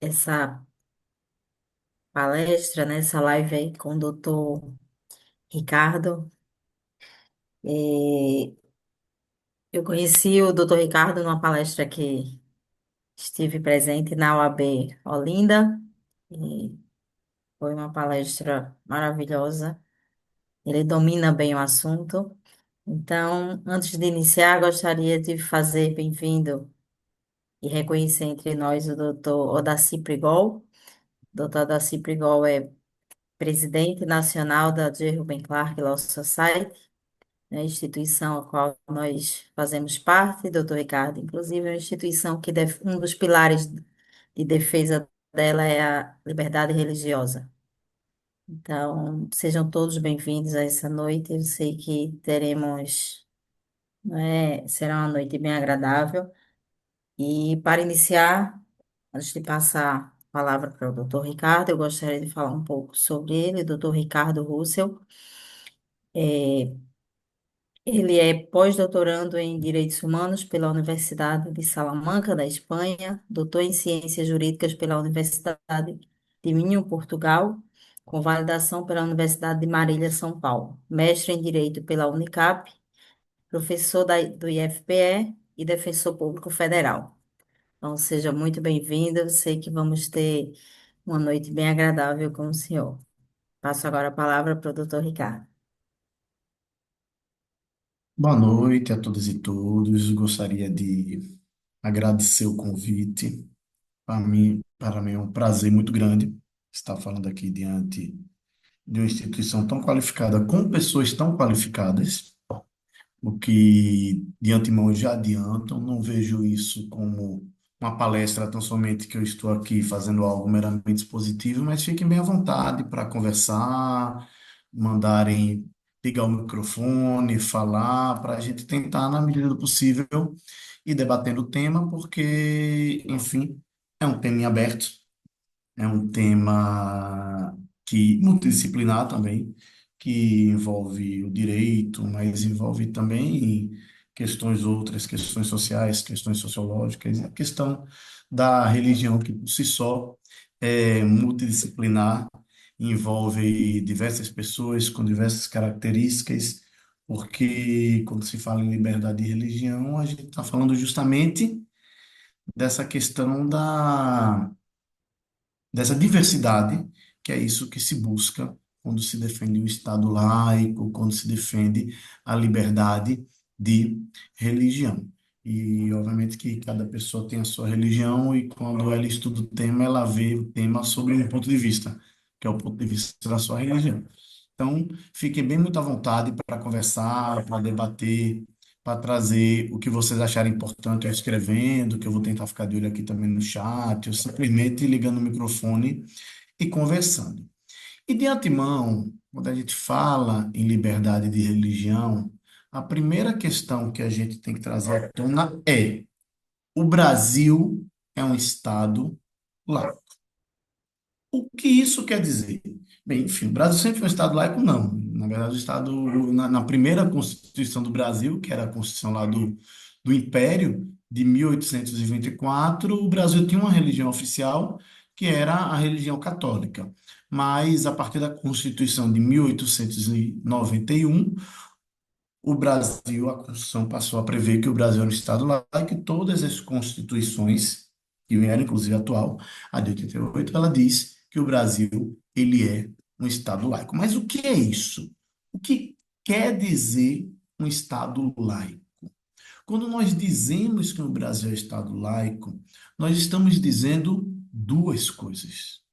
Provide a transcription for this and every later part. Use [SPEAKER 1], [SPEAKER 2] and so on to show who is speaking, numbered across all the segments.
[SPEAKER 1] essa palestra, né, essa live aí com o doutor Ricardo. E eu conheci o doutor Ricardo numa palestra que estive presente na UAB Olinda, e foi uma palestra maravilhosa. Ele domina bem o assunto. Então, antes de iniciar, gostaria de fazer bem-vindo e reconhecer entre nós o doutor Odaci Prigol. O doutor Odaci Prigol é presidente nacional da J. Rubem Clark Law Society, né, instituição a qual nós fazemos parte, doutor Ricardo. Inclusive, é uma instituição que um dos pilares de defesa dela é a liberdade religiosa. Então, sejam todos bem-vindos a essa noite. Eu sei que teremos, né, será uma noite bem agradável. E para iniciar, antes de passar a palavra para o doutor Ricardo, eu gostaria de falar um pouco sobre ele, doutor Ricardo Russell. É, Ele é pós-doutorando em Direitos Humanos pela Universidade de Salamanca, da Espanha, doutor em Ciências Jurídicas pela Universidade de Minho, Portugal, com validação pela Universidade de Marília, São Paulo, mestre em Direito pela Unicap, professor do IFPE e defensor público federal. Então, seja muito bem-vindo, eu sei que vamos ter uma noite bem agradável com o senhor. Passo agora a palavra para o doutor Ricardo.
[SPEAKER 2] Boa noite a todas e todos. Gostaria de agradecer o convite. Para mim é um prazer muito grande estar falando aqui diante de uma instituição tão qualificada, com pessoas tão qualificadas, o que de antemão eu já adianto. Não vejo isso como uma palestra tão somente que eu estou aqui fazendo algo meramente expositivo, mas fiquem bem à vontade para conversar, mandarem ligar o microfone, falar, para a gente tentar, na medida do possível, ir debatendo o tema, porque, enfim, é um tema em aberto, é um tema multidisciplinar também, que envolve o direito, mas envolve também questões outras, questões sociais, questões sociológicas, e a questão da religião, que por si só é multidisciplinar, envolve diversas pessoas com diversas características, porque quando se fala em liberdade de religião, a gente está falando justamente dessa questão dessa diversidade, que é isso que se busca quando se defende o Estado laico, quando se defende a liberdade de religião. E, obviamente, que cada pessoa tem a sua religião e, quando ela estuda o tema, ela vê o tema sobre um ponto de vista, que é o ponto de vista da sua religião. Então, fiquem bem muito à vontade para conversar, para debater, para trazer o que vocês acharem importante eu escrevendo, que eu vou tentar ficar de olho aqui também no chat, ou simplesmente ligando o microfone e conversando. E de antemão, quando a gente fala em liberdade de religião, a primeira questão que a gente tem que trazer à tona é: o Brasil é um Estado laico. O que isso quer dizer? Bem, enfim, o Brasil sempre foi um Estado laico? Não. Na verdade, o Estado, na primeira Constituição do Brasil, que era a Constituição lá do Império, de 1824, o Brasil tinha uma religião oficial, que era a religião católica. Mas, a partir da Constituição de 1891, o Brasil, a Constituição passou a prever que o Brasil era um Estado laico, e todas as constituições, que vieram inclusive a atual, a de 88, ela diz que o Brasil ele é um Estado laico. Mas o que é isso? O que quer dizer um Estado laico? Quando nós dizemos que o Brasil é Estado laico, nós estamos dizendo duas coisas.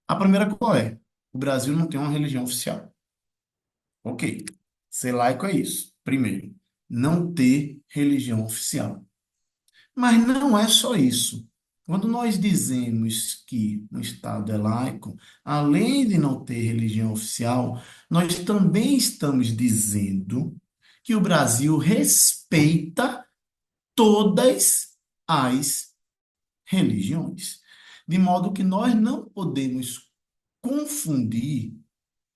[SPEAKER 2] A primeira qual é? O Brasil não tem uma religião oficial. Ok. Ser laico é isso. Primeiro, não ter religião oficial. Mas não é só isso. Quando nós dizemos que o Estado é laico, além de não ter religião oficial, nós também estamos dizendo que o Brasil respeita todas as religiões. De modo que nós não podemos confundir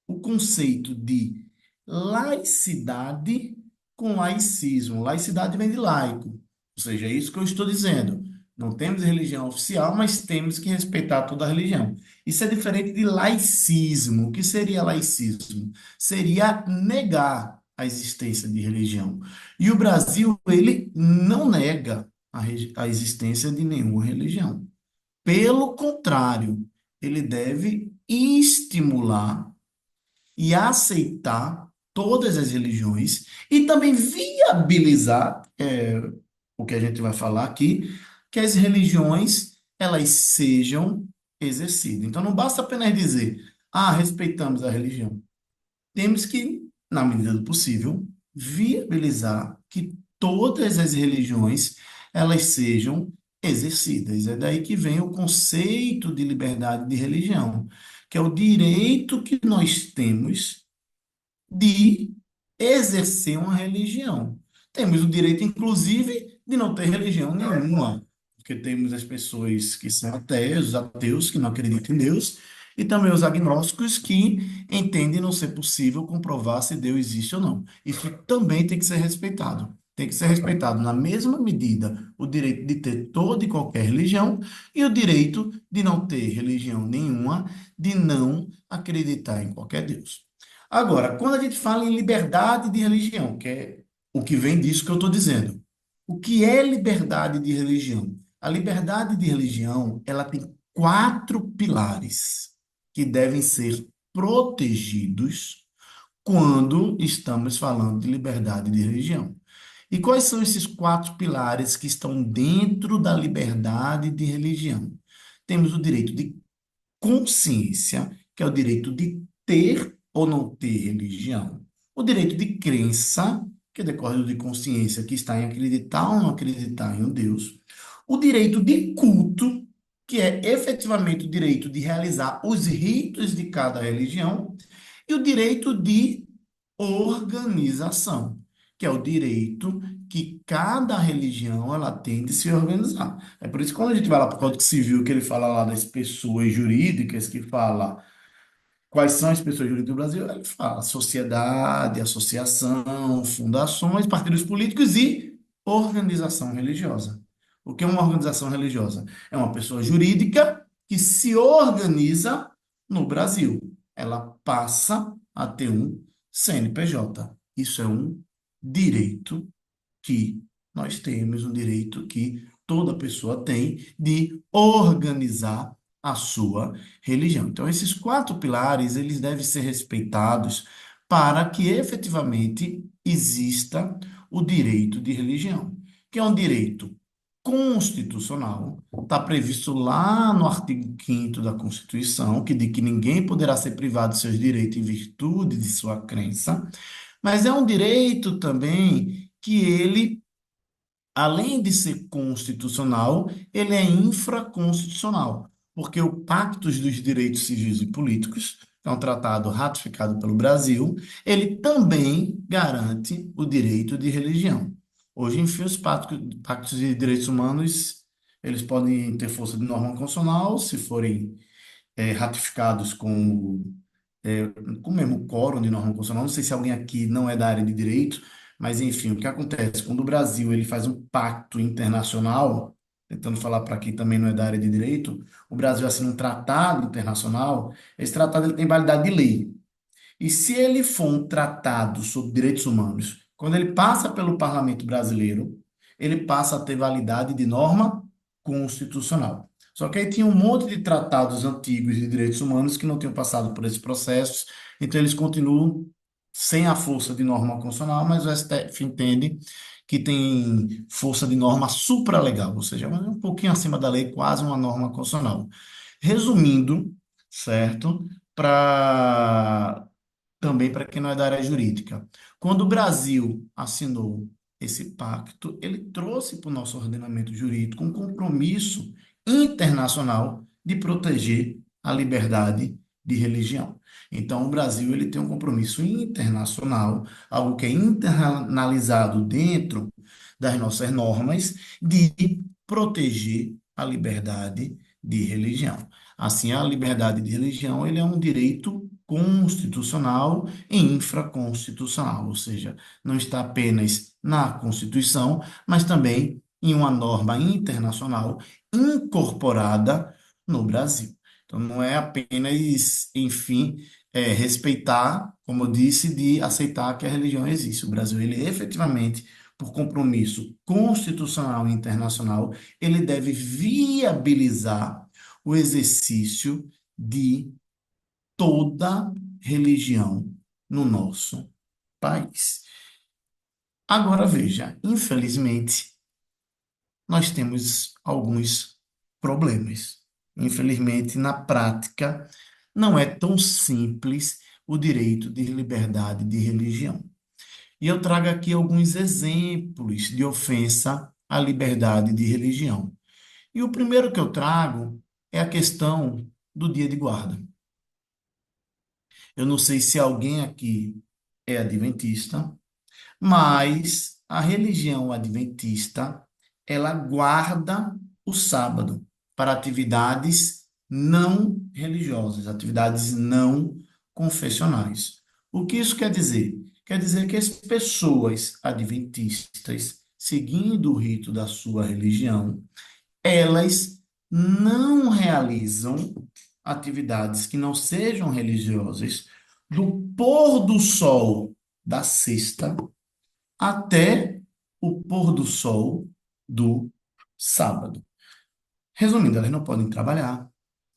[SPEAKER 2] o conceito de laicidade com laicismo. Laicidade vem de laico, ou seja, é isso que eu estou dizendo. Não temos religião oficial, mas temos que respeitar toda a religião. Isso é diferente de laicismo. O que seria laicismo? Seria negar a existência de religião. E o Brasil, ele não nega a existência de nenhuma religião. Pelo contrário, ele deve estimular e aceitar todas as religiões e também viabilizar, o que a gente vai falar aqui, que as religiões elas sejam exercidas. Então não basta apenas dizer, respeitamos a religião. Temos que, na medida do possível, viabilizar que todas as religiões elas sejam exercidas. É daí que vem o conceito de liberdade de religião, que é o direito que nós temos de exercer uma religião. Temos o direito, inclusive, de não ter religião nenhuma, porque temos as pessoas que são ateias, os ateus que não acreditam em Deus, e também os agnósticos que entendem não ser possível comprovar se Deus existe ou não. Isso também tem que ser respeitado. Tem que ser respeitado na mesma medida o direito de ter toda e qualquer religião e o direito de não ter religião nenhuma, de não acreditar em qualquer Deus. Agora, quando a gente fala em liberdade de religião, que é o que vem disso que eu estou dizendo, o que é liberdade de religião? A liberdade de religião, ela tem quatro pilares que devem ser protegidos quando estamos falando de liberdade de religião. E quais são esses quatro pilares que estão dentro da liberdade de religião? Temos o direito de consciência, que é o direito de ter ou não ter religião. O direito de crença, que decorre do de consciência, que está em acreditar ou não acreditar em um Deus. O direito de culto, que é efetivamente o direito de realizar os ritos de cada religião. E o direito de organização, que é o direito que cada religião ela tem de se organizar. É por isso que quando a gente vai lá para o Código Civil, que ele fala lá das pessoas jurídicas, que fala quais são as pessoas jurídicas do Brasil, ele fala sociedade, associação, fundações, partidos políticos e organização religiosa. O que é uma organização religiosa? É uma pessoa jurídica que se organiza no Brasil. Ela passa a ter um CNPJ. Isso é um direito que nós temos, um direito que toda pessoa tem de organizar a sua religião. Então, esses quatro pilares, eles devem ser respeitados para que efetivamente exista o direito de religião, que é um direito constitucional, está previsto lá no artigo 5º da Constituição, que diz que ninguém poderá ser privado de seus direitos em virtude de sua crença, mas é um direito também que ele, além de ser constitucional, ele é infraconstitucional, porque o Pacto dos Direitos Civis e Políticos, que é um tratado ratificado pelo Brasil, ele também garante o direito de religião. Hoje, enfim, os pactos de direitos humanos, eles podem ter força de norma constitucional se forem ratificados com o mesmo quórum de norma constitucional. Não sei se alguém aqui não é da área de direito, mas enfim, o que acontece? Quando o Brasil ele faz um pacto internacional, tentando falar para quem também não é da área de direito, o Brasil assina um tratado internacional, esse tratado ele tem validade de lei. E se ele for um tratado sobre direitos humanos, quando ele passa pelo parlamento brasileiro, ele passa a ter validade de norma constitucional. Só que aí tinha um monte de tratados antigos de direitos humanos que não tinham passado por esse processo, então eles continuam sem a força de norma constitucional, mas o STF entende que tem força de norma supralegal, ou seja, um pouquinho acima da lei, quase uma norma constitucional. Resumindo, certo? Para também para quem não é da área jurídica. Quando o Brasil assinou esse pacto, ele trouxe para o nosso ordenamento jurídico um compromisso internacional de proteger a liberdade de religião. Então, o Brasil ele tem um compromisso internacional, algo que é internalizado dentro das nossas normas, de proteger a liberdade de religião. Assim, a liberdade de religião ele é um direito constitucional e infraconstitucional, ou seja, não está apenas na Constituição, mas também em uma norma internacional incorporada no Brasil. Então, não é apenas, enfim, respeitar, como eu disse, de aceitar que a religião existe. O Brasil, ele efetivamente, por compromisso constitucional e internacional, ele deve viabilizar o exercício de toda religião no nosso país. Agora veja, infelizmente, nós temos alguns problemas. Infelizmente, na prática, não é tão simples o direito de liberdade de religião. E eu trago aqui alguns exemplos de ofensa à liberdade de religião. E o primeiro que eu trago é a questão do dia de guarda. Eu não sei se alguém aqui é adventista, mas a religião adventista, ela guarda o sábado para atividades não religiosas, atividades não confessionais. O que isso quer dizer? Quer dizer que as pessoas adventistas, seguindo o rito da sua religião, elas não realizam atividades que não sejam religiosas do pôr do sol da sexta até o pôr do sol do sábado. Resumindo, elas não podem trabalhar,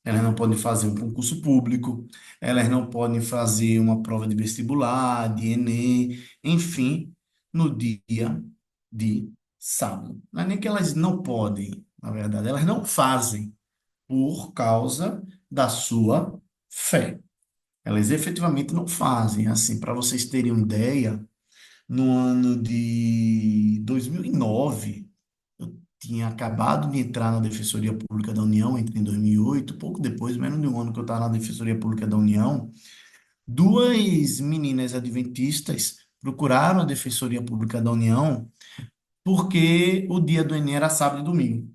[SPEAKER 2] elas não podem fazer um concurso público, elas não podem fazer uma prova de vestibular, de Enem, enfim, no dia de sábado. Não é nem que elas não podem, na verdade, elas não fazem por causa da sua fé. Elas efetivamente não fazem. Assim, para vocês terem uma ideia, no ano de 2009, eu tinha acabado de entrar na Defensoria Pública da União, entrei em 2008, pouco depois, menos de um ano que eu estava na Defensoria Pública da União, duas meninas adventistas procuraram a Defensoria Pública da União porque o dia do Enem era sábado e domingo.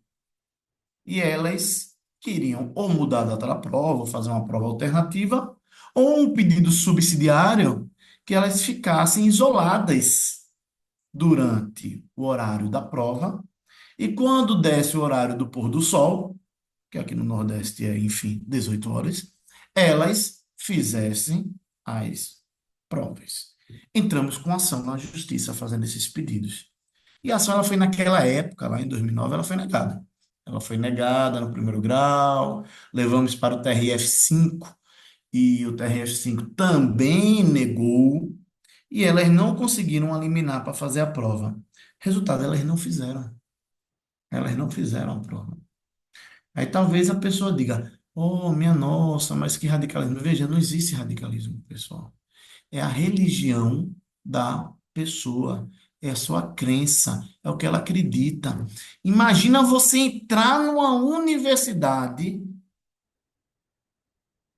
[SPEAKER 2] E elas queriam ou mudar a data da prova, ou fazer uma prova alternativa, ou um pedido subsidiário que elas ficassem isoladas durante o horário da prova, e quando desse o horário do pôr do sol, que aqui no Nordeste é, enfim, 18 horas, elas fizessem as provas. Entramos com ação na justiça fazendo esses pedidos. E a ação ela foi naquela época, lá em 2009, ela foi negada. Ela foi negada no primeiro grau, levamos para o TRF5 e o TRF5 também negou, e elas não conseguiram uma liminar para fazer a prova. Resultado, elas não fizeram. Elas não fizeram a prova. Aí talvez a pessoa diga: oh, minha nossa, mas que radicalismo. Veja, não existe radicalismo, pessoal. É a religião da pessoa, é a sua crença, é o que ela acredita. Imagina você entrar numa universidade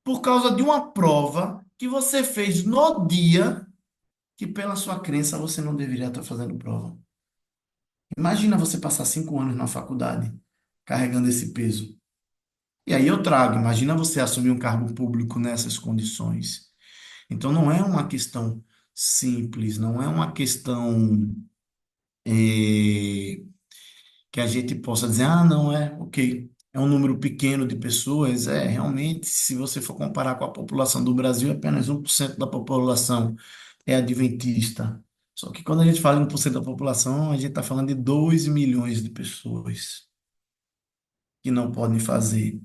[SPEAKER 2] por causa de uma prova que você fez no dia que, pela sua crença, você não deveria estar fazendo prova. Imagina você passar 5 anos na faculdade carregando esse peso. E aí eu trago, imagina você assumir um cargo público nessas condições. Então não é uma questão simples, não é uma questão que a gente possa dizer, ah, não é, ok, é um número pequeno de pessoas. É, realmente, se você for comparar com a população do Brasil, apenas 1% da população é adventista. Só que quando a gente fala em 1% da população, a gente está falando de 2 milhões de pessoas que não podem fazer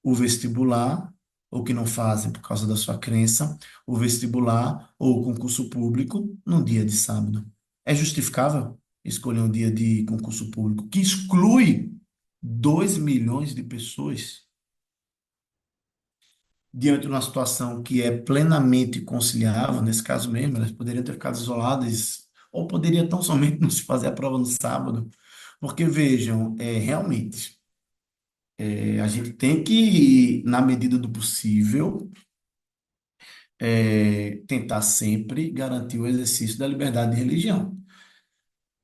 [SPEAKER 2] o vestibular, ou que não fazem por causa da sua crença, o vestibular ou o concurso público no dia de sábado. É justificável escolher um dia de concurso público que exclui 2 milhões de pessoas diante de uma situação que é plenamente conciliável, nesse caso mesmo, elas poderiam ter ficado isoladas, ou poderia tão somente não se fazer a prova no sábado, porque vejam, realmente, a gente tem que, na medida do possível, tentar sempre garantir o exercício da liberdade de religião.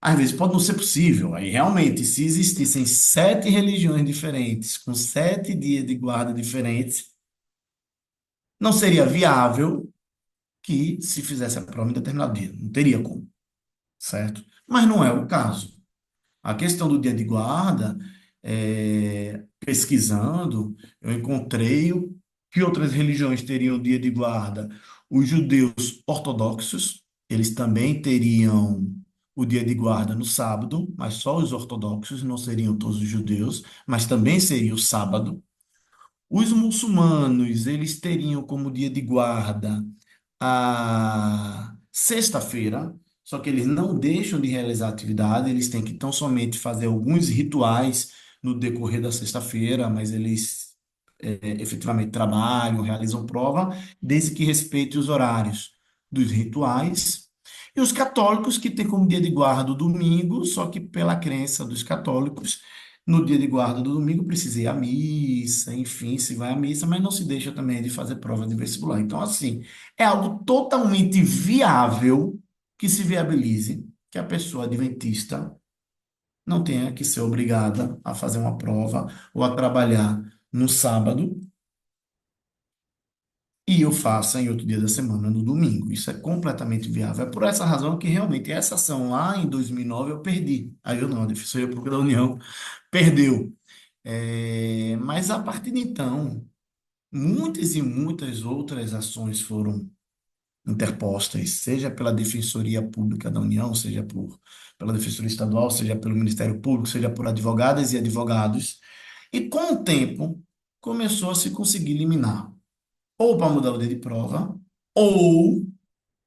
[SPEAKER 2] Às vezes pode não ser possível. Aí realmente, se existissem 7 religiões diferentes, com 7 dias de guarda diferentes, não seria viável que se fizesse a prova em determinado dia. Não teria como, certo? Mas não é o caso. A questão do dia de guarda, pesquisando, eu encontrei que outras religiões teriam o dia de guarda. Os judeus ortodoxos, eles também teriam o dia de guarda no sábado, mas só os ortodoxos, não seriam todos os judeus, mas também seria o sábado. Os muçulmanos, eles teriam como dia de guarda a sexta-feira, só que eles não deixam de realizar a atividade, eles têm que tão somente fazer alguns rituais no decorrer da sexta-feira, mas eles efetivamente trabalham, realizam prova, desde que respeite os horários dos rituais. E os católicos, que têm como dia de guarda o domingo, só que pela crença dos católicos, no dia de guarda do domingo precisa ir à missa, enfim, se vai à missa, mas não se deixa também de fazer prova de vestibular. Então, assim, é algo totalmente viável que se viabilize que a pessoa adventista não tenha que ser obrigada a fazer uma prova ou a trabalhar no sábado e eu faça em outro dia da semana, no domingo. Isso é completamente viável. É por essa razão que realmente essa ação lá em 2009 eu perdi. Aí eu não, a Defensoria Pública da União perdeu. Mas a partir de então, muitas e muitas outras ações foram interpostas, seja pela Defensoria Pública da União, pela Defensoria Estadual, seja pelo Ministério Público, seja por advogadas e advogados. E com o tempo, começou a se conseguir liminar, ou para mudar o dia de prova, ou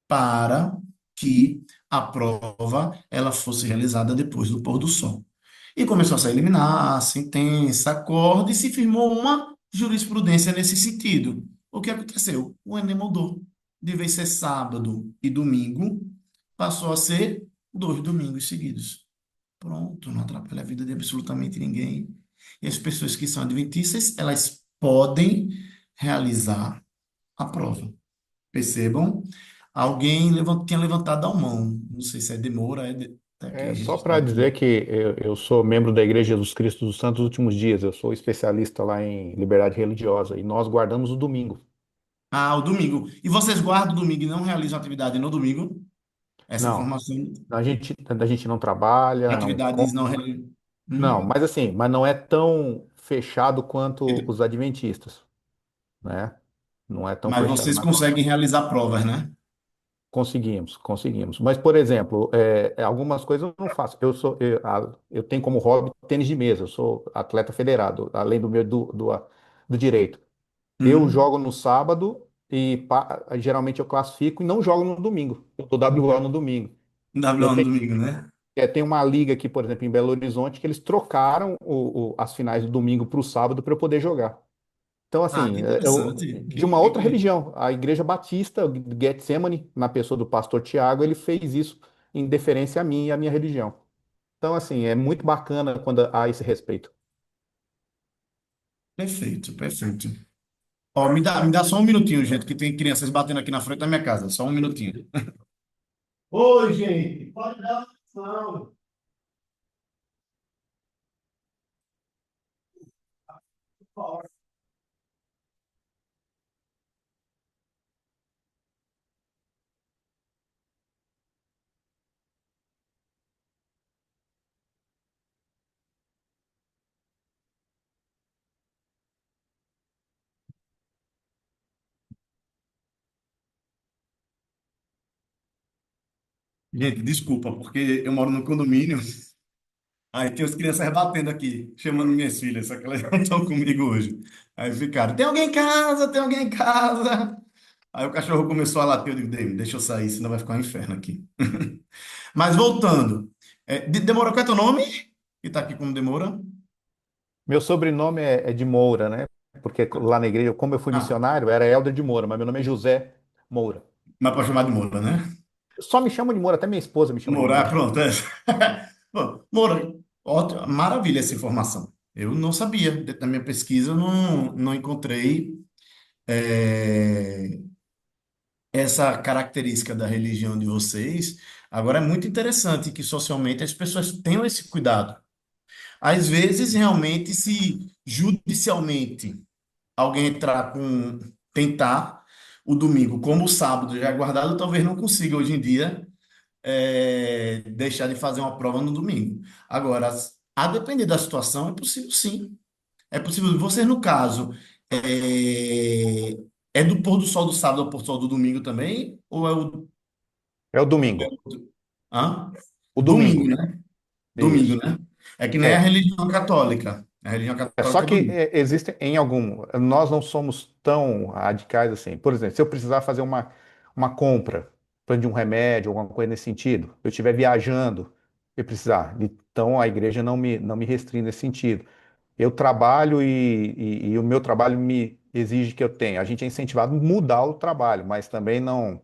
[SPEAKER 2] para que a prova ela fosse realizada depois do pôr do sol. E começou a se eliminar, sentença, acorde, e se firmou uma jurisprudência nesse sentido. O que aconteceu? O Enem mudou. De vez ser sábado e domingo, passou a ser 2 domingos seguidos. Pronto, não atrapalha a vida de absolutamente ninguém. E as pessoas que são adventistas, elas podem realizar a prova. Percebam? Alguém tinha levantado a mão. Não sei se é demora, tá aqui
[SPEAKER 3] É só para
[SPEAKER 2] registrado
[SPEAKER 3] dizer
[SPEAKER 2] aqui.
[SPEAKER 3] que eu sou membro da Igreja Jesus Cristo dos Santos Últimos Dias, eu sou especialista lá em liberdade religiosa e nós guardamos o domingo.
[SPEAKER 2] Ah, o domingo. E vocês guardam o domingo e não realizam atividade no domingo? Essa
[SPEAKER 3] Não,
[SPEAKER 2] informação,
[SPEAKER 3] a gente não trabalha, não
[SPEAKER 2] atividades não realizam.
[SPEAKER 3] não, mas assim, mas não é tão fechado quanto os adventistas, né? Não é tão
[SPEAKER 2] Mas
[SPEAKER 3] fechado,
[SPEAKER 2] vocês
[SPEAKER 3] mas
[SPEAKER 2] conseguem realizar provas, né?
[SPEAKER 3] conseguimos. Mas, por exemplo, algumas coisas eu não faço. Eu tenho como hobby tênis de mesa, eu sou atleta federado, além do meu do direito. Eu
[SPEAKER 2] Uhum.
[SPEAKER 3] jogo no sábado e geralmente eu classifico e não jogo no domingo. Eu dou WO no domingo. Eu
[SPEAKER 2] WO no
[SPEAKER 3] tenho,
[SPEAKER 2] domingo, né?
[SPEAKER 3] tem uma liga aqui, por exemplo, em Belo Horizonte, que eles trocaram as finais do domingo para o sábado para eu poder jogar. Então,
[SPEAKER 2] Ah, que
[SPEAKER 3] assim,
[SPEAKER 2] interessante.
[SPEAKER 3] de uma outra religião, a Igreja Batista, o Getsemane, na pessoa do pastor Tiago, ele fez isso em deferência a mim e à minha religião. Então, assim, é muito bacana quando há esse respeito.
[SPEAKER 2] Perfeito, perfeito. Ó, me dá só um minutinho, gente, que tem crianças batendo aqui na frente da minha casa. Só um minutinho. Oi, gente. Pode dar atenção. Gente, desculpa, porque eu moro no condomínio. Aí tem as crianças batendo aqui, chamando minhas filhas, só que elas não estão comigo hoje. Aí ficaram, tem alguém em casa? Tem alguém em casa? Aí o cachorro começou a latir, eu digo, "Dei, deixa eu sair, senão vai ficar um inferno aqui." Mas voltando, Demora, qual é teu nome? Que tá aqui como Demora?
[SPEAKER 3] Meu sobrenome é de Moura, né? Porque lá na igreja, como eu fui
[SPEAKER 2] Ah,
[SPEAKER 3] missionário, era Helder de Moura, mas meu nome é José Moura.
[SPEAKER 2] mas pode chamar de Moura, né?
[SPEAKER 3] Só me chamam de Moura, até minha esposa me chama de
[SPEAKER 2] Moura,
[SPEAKER 3] Moura.
[SPEAKER 2] pronto. Bom, Moura, ótimo, maravilha essa informação. Eu não sabia, dentro da minha pesquisa eu não encontrei é, essa característica da religião de vocês. Agora é muito interessante que socialmente as pessoas tenham esse cuidado. Às vezes, realmente, se judicialmente alguém entrar tentar o domingo como o sábado já é guardado, talvez não consiga hoje em dia deixar de fazer uma prova no domingo. Agora, a depender da situação, é possível sim. É possível. Você, no caso, é do pôr do sol do sábado ao pôr do sol do domingo também? Ou é o.
[SPEAKER 3] É o domingo.
[SPEAKER 2] Hã?
[SPEAKER 3] O
[SPEAKER 2] Domingo,
[SPEAKER 3] domingo.
[SPEAKER 2] né? Domingo,
[SPEAKER 3] Isso.
[SPEAKER 2] né? É que nem a
[SPEAKER 3] É.
[SPEAKER 2] religião católica. A religião
[SPEAKER 3] É só
[SPEAKER 2] católica é
[SPEAKER 3] que
[SPEAKER 2] domingo.
[SPEAKER 3] existem em algum. Nós não somos tão radicais assim. Por exemplo, se eu precisar fazer uma compra de um remédio, alguma coisa nesse sentido, eu estiver viajando e precisar. Então a igreja não me restringe nesse sentido. Eu trabalho e o meu trabalho me exige que eu tenha. A gente é incentivado a mudar o trabalho, mas também não.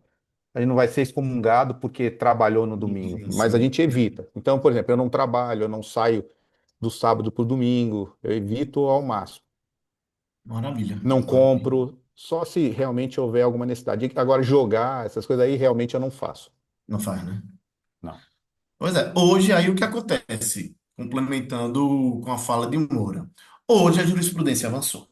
[SPEAKER 3] A gente não vai ser excomungado porque trabalhou no domingo,
[SPEAKER 2] Sim,
[SPEAKER 3] mas a
[SPEAKER 2] sim.
[SPEAKER 3] gente evita. Então, por exemplo, eu não trabalho, eu não saio do sábado para o domingo, eu evito ao máximo.
[SPEAKER 2] Maravilha.
[SPEAKER 3] Não
[SPEAKER 2] Maravilha.
[SPEAKER 3] compro, só se realmente houver alguma necessidade. Agora, jogar, essas coisas aí, realmente eu não faço.
[SPEAKER 2] Não faz, né?
[SPEAKER 3] Não.
[SPEAKER 2] Pois é. Hoje, aí o que acontece? Complementando com a fala de Moura. Hoje a jurisprudência avançou.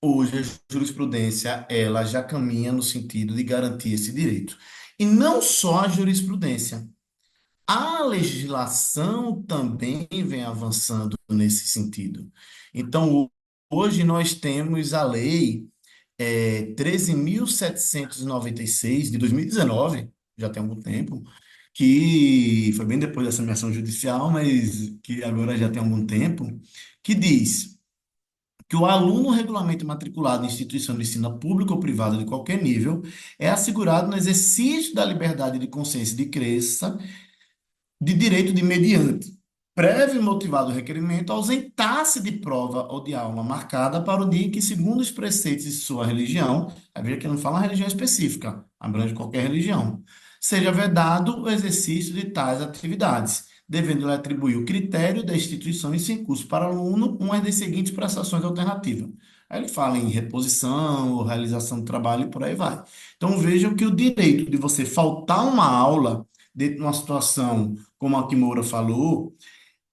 [SPEAKER 2] Hoje a jurisprudência, ela já caminha no sentido de garantir esse direito. E não só a jurisprudência. A legislação também vem avançando nesse sentido. Então, hoje nós temos a lei 13.796 de 2019, já tem algum tempo, que foi bem depois dessa minha ação judicial, mas que agora já tem algum tempo, que diz que o aluno regularmente matriculado em instituição de ensino público ou privada de qualquer nível é assegurado no exercício da liberdade de consciência e de crença de direito de mediante prévio e motivado requerimento ausentar-se de prova ou de aula marcada para o dia em que, segundo os preceitos de sua religião, aí veja que não fala religião específica, abrange qualquer religião, seja vedado o exercício de tais atividades, devendo-lhe atribuir o critério da instituição e sem curso para aluno uma das seguintes prestações alternativas. Aí ele fala em reposição, realização do trabalho e por aí vai. Então vejam que o direito de você faltar uma aula dentro de uma situação como a que Moura falou,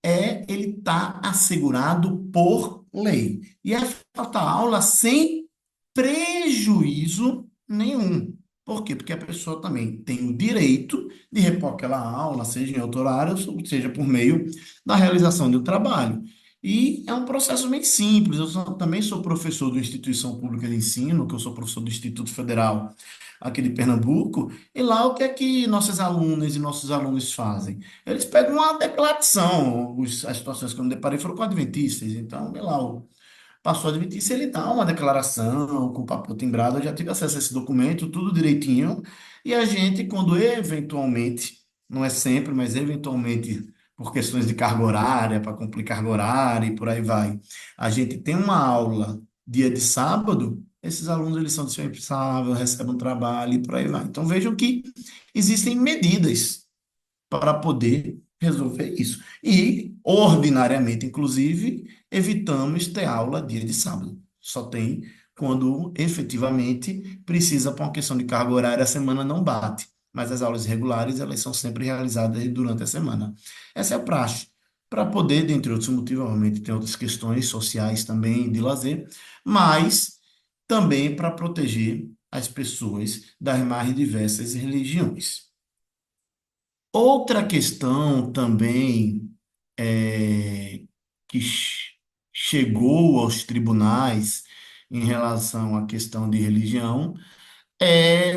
[SPEAKER 2] ele está assegurado por lei. E é falta aula sem prejuízo nenhum. Por quê? Porque a pessoa também tem o direito de repor aquela aula, seja em outro horário, seja por meio da realização do trabalho. E é um processo bem simples. Também sou professor de instituição pública de ensino, que eu sou professor do Instituto Federal aqui de Pernambuco, e lá o que é que nossas alunas e nossos alunos fazem? Eles pegam uma declaração, as situações que eu me deparei foram com adventistas, então, vê lá, o pastor adventista, ele dá uma declaração com papel timbrado, eu já tive acesso a esse documento, tudo direitinho, e a gente, quando eventualmente, não é sempre, mas eventualmente, por questões de carga horária, para cumprir carga horária e por aí vai, a gente tem uma aula dia de sábado, esses alunos, eles são dispensáveis, recebem um trabalho e por aí vai. Então, vejam que existem medidas para poder resolver isso. E, ordinariamente, inclusive, evitamos ter aula dia de sábado. Só tem quando efetivamente precisa para uma questão de carga horária, a semana não bate. Mas as aulas regulares, elas são sempre realizadas durante a semana. Essa é a praxe. Para poder, dentre outros motivos, obviamente, tem outras questões sociais também de lazer, mas também para proteger as pessoas das mais diversas religiões. Outra questão também que chegou aos tribunais em relação à questão de religião é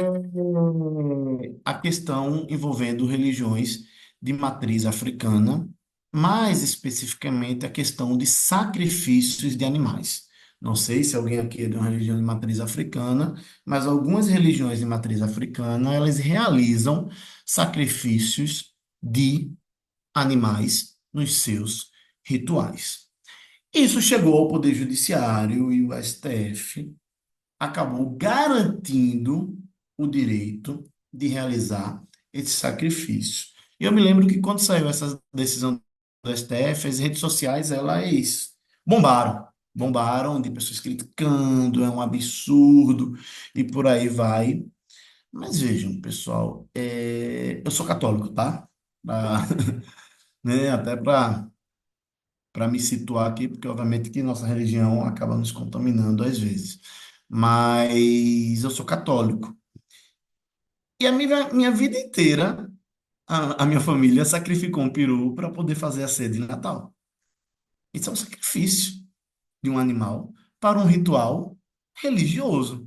[SPEAKER 2] a questão envolvendo religiões de matriz africana, mais especificamente a questão de sacrifícios de animais. Não sei se alguém aqui é de uma religião de matriz africana, mas algumas religiões de matriz africana, elas realizam sacrifícios de animais nos seus rituais. Isso chegou ao Poder Judiciário e o STF acabou garantindo o direito de realizar esse sacrifício. E eu me lembro que quando saiu essa decisão do STF, as redes sociais, elas bombaram. Bombaram de pessoas criticando, é um absurdo, e por aí vai. Mas vejam, pessoal, eu sou católico, tá? Pra, né, até para me situar aqui, porque obviamente que nossa religião acaba nos contaminando às vezes. Mas eu sou católico. E a minha vida inteira, a minha família sacrificou um peru para poder fazer a ceia de Natal. Isso é um sacrifício de um animal para um ritual religioso.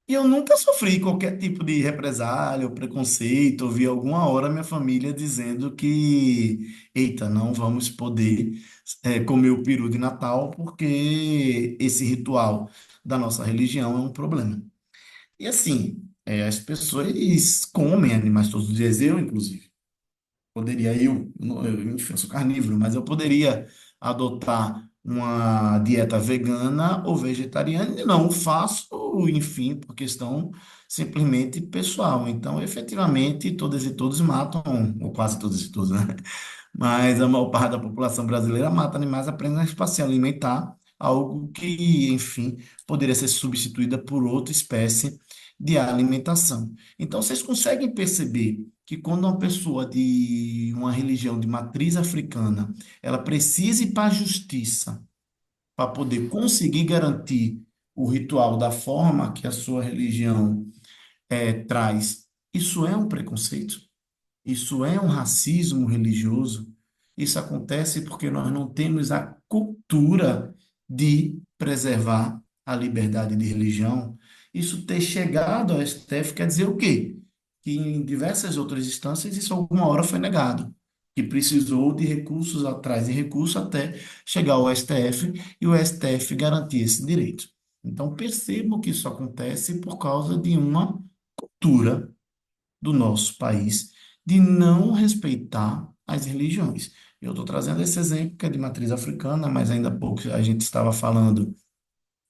[SPEAKER 2] E eu nunca sofri qualquer tipo de represália ou preconceito. Ouvi alguma hora minha família dizendo que, eita, não vamos poder comer o peru de Natal porque esse ritual da nossa religião é um problema. E assim, as pessoas comem animais todos os dias, eu inclusive. Poderia enfim, eu sou carnívoro, mas eu poderia adotar uma dieta vegana ou vegetariana, e não o faço, enfim, por questão simplesmente pessoal. Então, efetivamente, todas e todos matam, ou quase todas e todos, né? Mas a maior parte da população brasileira mata animais apenas para se alimentar, algo que, enfim, poderia ser substituída por outra espécie de alimentação. Então, vocês conseguem perceber que quando uma pessoa de uma religião de matriz africana, ela precisa ir para a justiça para poder conseguir garantir o ritual da forma que a sua religião traz, isso é um preconceito? Isso é um racismo religioso. Isso acontece porque nós não temos a cultura de preservar a liberdade de religião. Isso ter chegado ao STF quer dizer o quê? Que em diversas outras instâncias isso alguma hora foi negado, que precisou de recursos atrás de recurso até chegar ao STF e o STF garantir esse direito. Então percebo que isso acontece por causa de uma cultura do nosso país de não respeitar as religiões. Eu estou trazendo esse exemplo que é de matriz africana, mas ainda há pouco a gente estava falando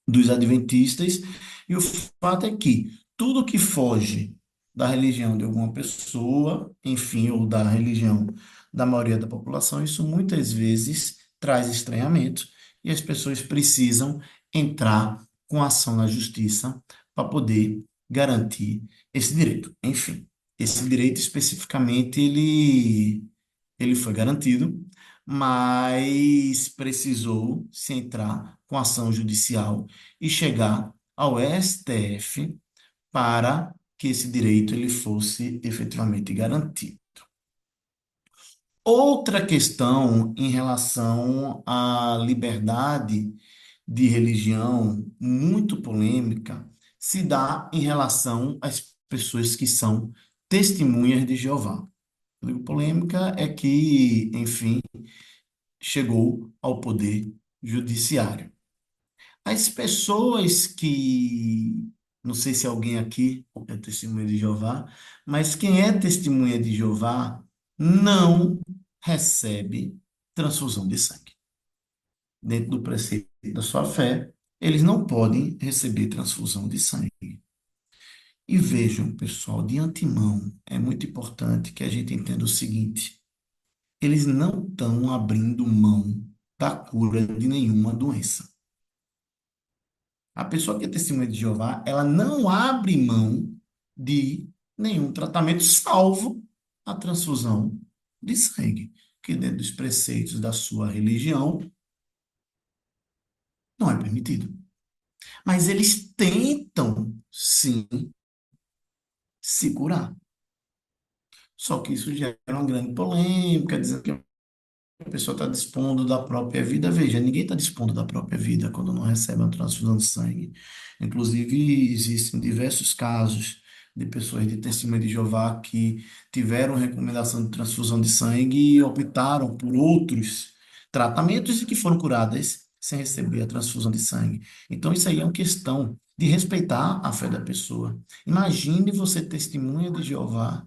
[SPEAKER 2] dos adventistas, e o fato é que tudo que foge da religião de alguma pessoa, enfim, ou da religião da maioria da população, isso muitas vezes traz estranhamento e as pessoas precisam entrar com ação na justiça para poder garantir esse direito. Enfim, esse direito especificamente ele foi garantido, mas precisou se entrar com ação judicial e chegar ao STF para que esse direito ele fosse efetivamente garantido. Outra questão em relação à liberdade de religião, muito polêmica, se dá em relação às pessoas que são testemunhas de Jeová. A polêmica é que, enfim, chegou ao poder judiciário. As pessoas que, não sei se alguém aqui é testemunha de Jeová, mas quem é testemunha de Jeová não recebe transfusão de sangue. Dentro do preceito da sua fé, eles não podem receber transfusão de sangue. E vejam, pessoal, de antemão, é muito importante que a gente entenda o seguinte: eles não estão abrindo mão da cura de nenhuma doença. A pessoa que é testemunha de Jeová, ela não abre mão de nenhum tratamento, salvo a transfusão de sangue, que dentro dos preceitos da sua religião não é permitido. Mas eles tentam, sim, se curar. Só que isso gera uma grande polêmica, dizendo que a pessoa está dispondo da própria vida. Veja, ninguém está dispondo da própria vida quando não recebe uma transfusão de sangue. Inclusive, existem diversos casos de pessoas de testemunha de Jeová que tiveram recomendação de transfusão de sangue e optaram por outros tratamentos e que foram curadas sem receber a transfusão de sangue. Então, isso aí é uma questão de respeitar a fé da pessoa. Imagine você testemunha de Jeová,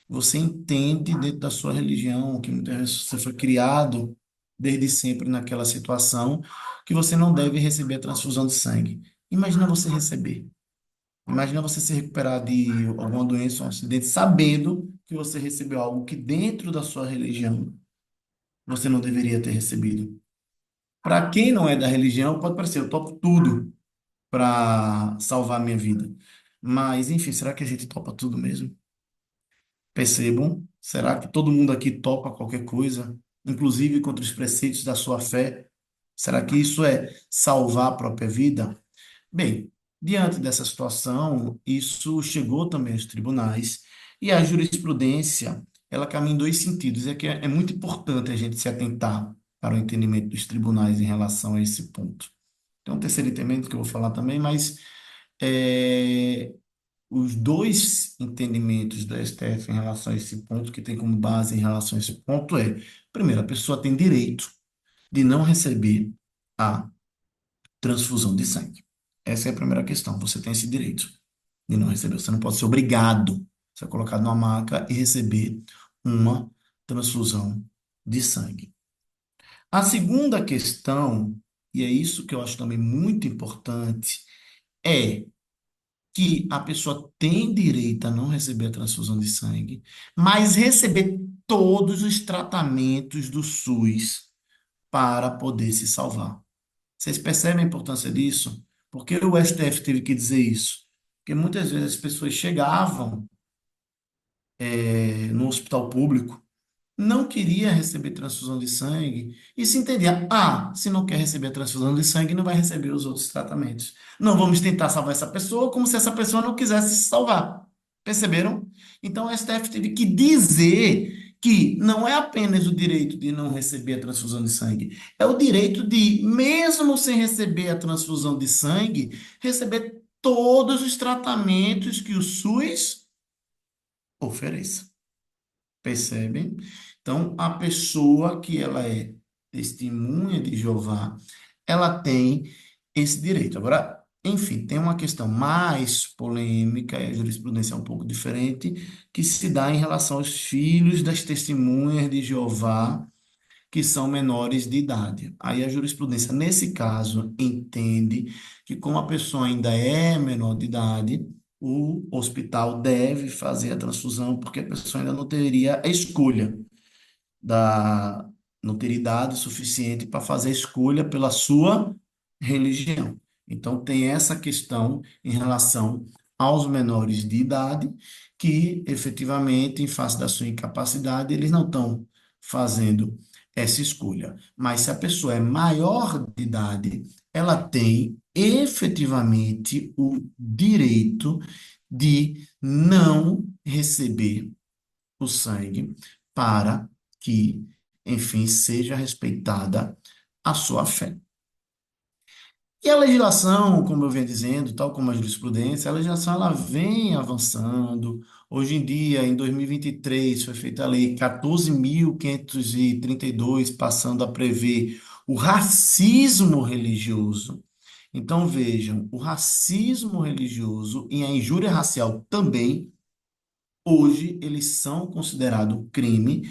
[SPEAKER 2] você entende dentro da sua religião, que muitas vezes você foi criado desde sempre naquela situação, que você não deve receber a transfusão de sangue. Imagina você receber. Imagina você se recuperar de alguma doença, um acidente, sabendo que você recebeu algo que dentro da sua religião você não deveria ter recebido. Para quem não é da religião, pode parecer, eu topo tudo para salvar a minha vida. Mas, enfim, será que a gente topa tudo mesmo? Percebam, será que todo mundo aqui topa qualquer coisa, inclusive contra os preceitos da sua fé? Será que isso é salvar a própria vida? Bem, diante dessa situação, isso chegou também aos tribunais e a jurisprudência ela caminha em dois sentidos. É que é muito importante a gente se atentar para o entendimento dos tribunais em relação a esse ponto. Tem um terceiro entendimento que eu vou falar também, mas é, os dois entendimentos do STF em relação a esse ponto, que tem como base em relação a esse ponto, é: primeiro, a pessoa tem direito de não receber a transfusão de sangue. Essa é a primeira questão. Você tem esse direito de não receber. Você não pode ser obrigado a ser colocado numa maca e receber uma transfusão de sangue. A segunda questão, e é isso que eu acho também muito importante, é que a pessoa tem direito a não receber a transfusão de sangue, mas receber todos os tratamentos do SUS para poder se salvar. Vocês percebem a importância disso? Porque o STF teve que dizer isso? Porque muitas vezes as pessoas chegavam, no hospital público, não queria receber transfusão de sangue e se entendia, se não quer receber a transfusão de sangue, não vai receber os outros tratamentos. Não vamos tentar salvar essa pessoa como se essa pessoa não quisesse se salvar. Perceberam? Então o STF teve que dizer que não é apenas o direito de não receber a transfusão de sangue, é o direito de, mesmo sem receber a transfusão de sangue, receber todos os tratamentos que o SUS ofereça. Percebem? Então, a pessoa que ela é testemunha de Jeová, ela tem esse direito. Agora, enfim, tem uma questão mais polêmica, e a jurisprudência é um pouco diferente, que se dá em relação aos filhos das testemunhas de Jeová, que são menores de idade. Aí a jurisprudência, nesse caso, entende que, como a pessoa ainda é menor de idade, o hospital deve fazer a transfusão, porque a pessoa ainda não teria a escolha da não ter idade suficiente para fazer a escolha pela sua religião. Então, tem essa questão em relação aos menores de idade, que efetivamente, em face da sua incapacidade, eles não estão fazendo essa escolha. Mas se a pessoa é maior de idade, ela tem efetivamente o direito de não receber o sangue para que, enfim, seja respeitada a sua fé. E a legislação, como eu venho dizendo, tal como a jurisprudência, a legislação ela vem avançando. Hoje em dia, em 2023, foi feita a lei 14.532, passando a prever o racismo religioso. Então, vejam, o racismo religioso e a injúria racial também, hoje, eles são considerados crime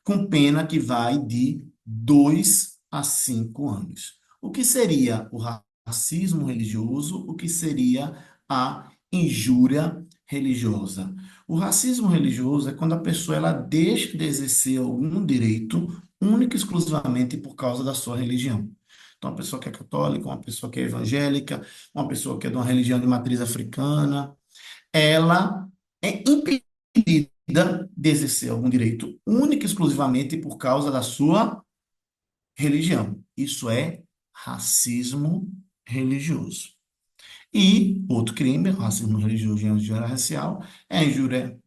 [SPEAKER 2] com pena que vai de 2 a 5 anos. O que seria o racismo religioso? O que seria a injúria religiosa? O racismo religioso é quando a pessoa ela deixa de exercer algum direito único e exclusivamente por causa da sua religião. Então, uma pessoa que é católica, uma pessoa que é evangélica, uma pessoa que é de uma religião de matriz africana, ela é impedida de exercer algum direito único e exclusivamente por causa da sua religião. Isso é racismo religioso. E outro crime, racismo religioso e injúria racial, é a injúria,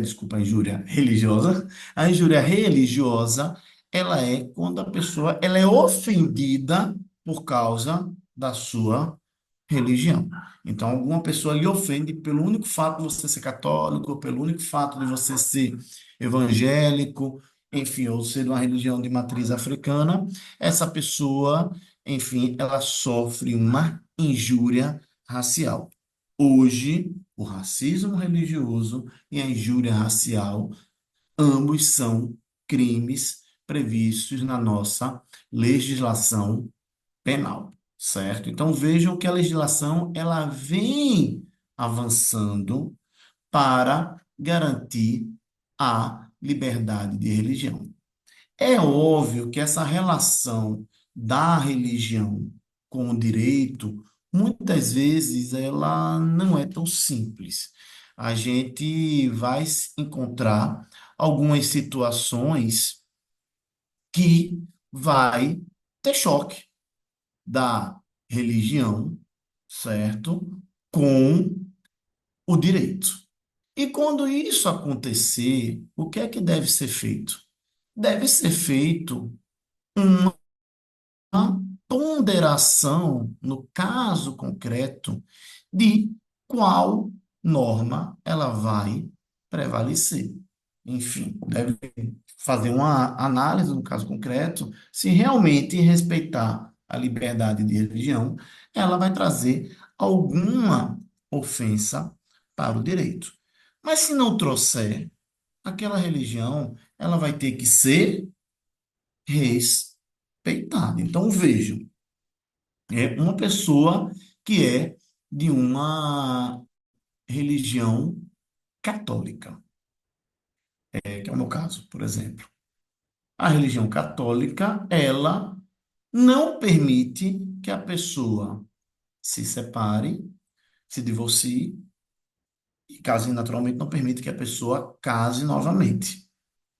[SPEAKER 2] desculpa, a injúria religiosa. A injúria religiosa, ela é quando a pessoa ela é ofendida por causa da sua religião. Então, alguma pessoa lhe ofende pelo único fato de você ser católico, pelo único fato de você ser evangélico, enfim, ou ser de uma religião de matriz africana, essa pessoa, enfim, ela sofre uma injúria racial. Hoje, o racismo religioso e a injúria racial, ambos são crimes previstos na nossa legislação penal, certo? Então vejam que a legislação ela vem avançando para garantir a liberdade de religião. É óbvio que essa relação da religião com o direito, muitas vezes ela não é tão simples. A gente vai encontrar algumas situações que vai ter choque da religião, certo? Com o direito. E quando isso acontecer, o que é que deve ser feito? Deve ser feito uma ponderação, no caso concreto, de qual norma ela vai prevalecer. Enfim, deve fazer uma análise no caso concreto, se realmente respeitar a liberdade de religião, ela vai trazer alguma ofensa para o direito. Mas se não trouxer, aquela religião, ela vai ter que ser respeitada. Então, vejam, é uma pessoa que é de uma religião católica, que é o meu caso, por exemplo. A religião católica, ela não permite que a pessoa se separe, se divorcie, e case naturalmente não permite que a pessoa case novamente.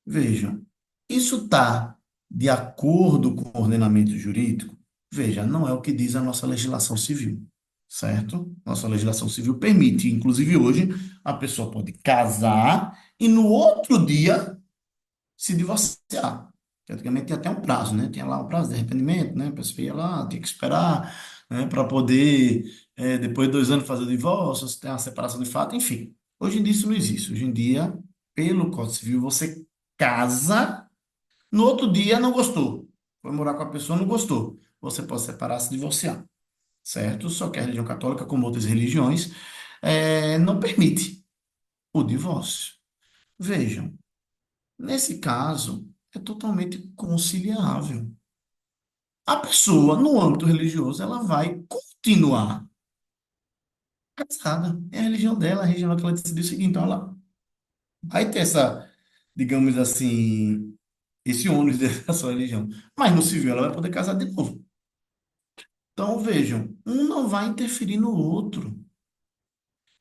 [SPEAKER 2] Vejam, isso está de acordo com o ordenamento jurídico? Veja, não é o que diz a nossa legislação civil, certo? Nossa legislação civil permite, inclusive hoje, a pessoa pode casar e no outro dia se divorciar. Que antigamente tinha até um prazo, né? Tinha lá um prazo de arrependimento, né? A pessoa ia lá, tinha que esperar, né? Para poder, depois de 2 anos, fazer o divórcio, se tem uma separação de fato, enfim. Hoje em dia isso não existe. Hoje em dia, pelo Código Civil, você casa, no outro dia não gostou. Foi morar com a pessoa, não gostou. Você pode separar, se divorciar, certo? Só que a religião católica, como outras religiões, não permite o divórcio. Vejam, nesse caso, é totalmente conciliável. A pessoa, no âmbito religioso, ela vai continuar casada. É a religião dela, a religião que ela decidiu seguir. Então, ela vai ter essa, digamos assim, esse ônus da sua religião. Mas no civil, ela vai poder casar de novo. Então, vejam, um não vai interferir no outro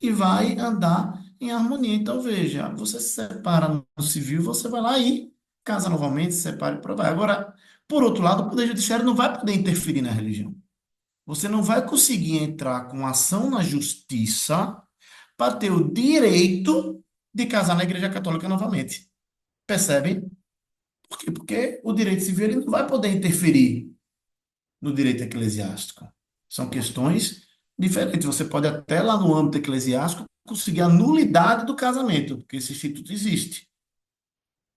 [SPEAKER 2] e vai andar em harmonia. Então, veja, você se separa no civil, você vai lá e casa novamente, se separa e por aí vai. Agora, por outro lado, o Poder Judiciário não vai poder interferir na religião. Você não vai conseguir entrar com ação na justiça para ter o direito de casar na Igreja Católica novamente. Percebem? Por quê? Porque o direito civil ele não vai poder interferir no direito eclesiástico. São questões diferentes. Você pode até lá no âmbito eclesiástico conseguir a nulidade do casamento, porque esse instituto existe.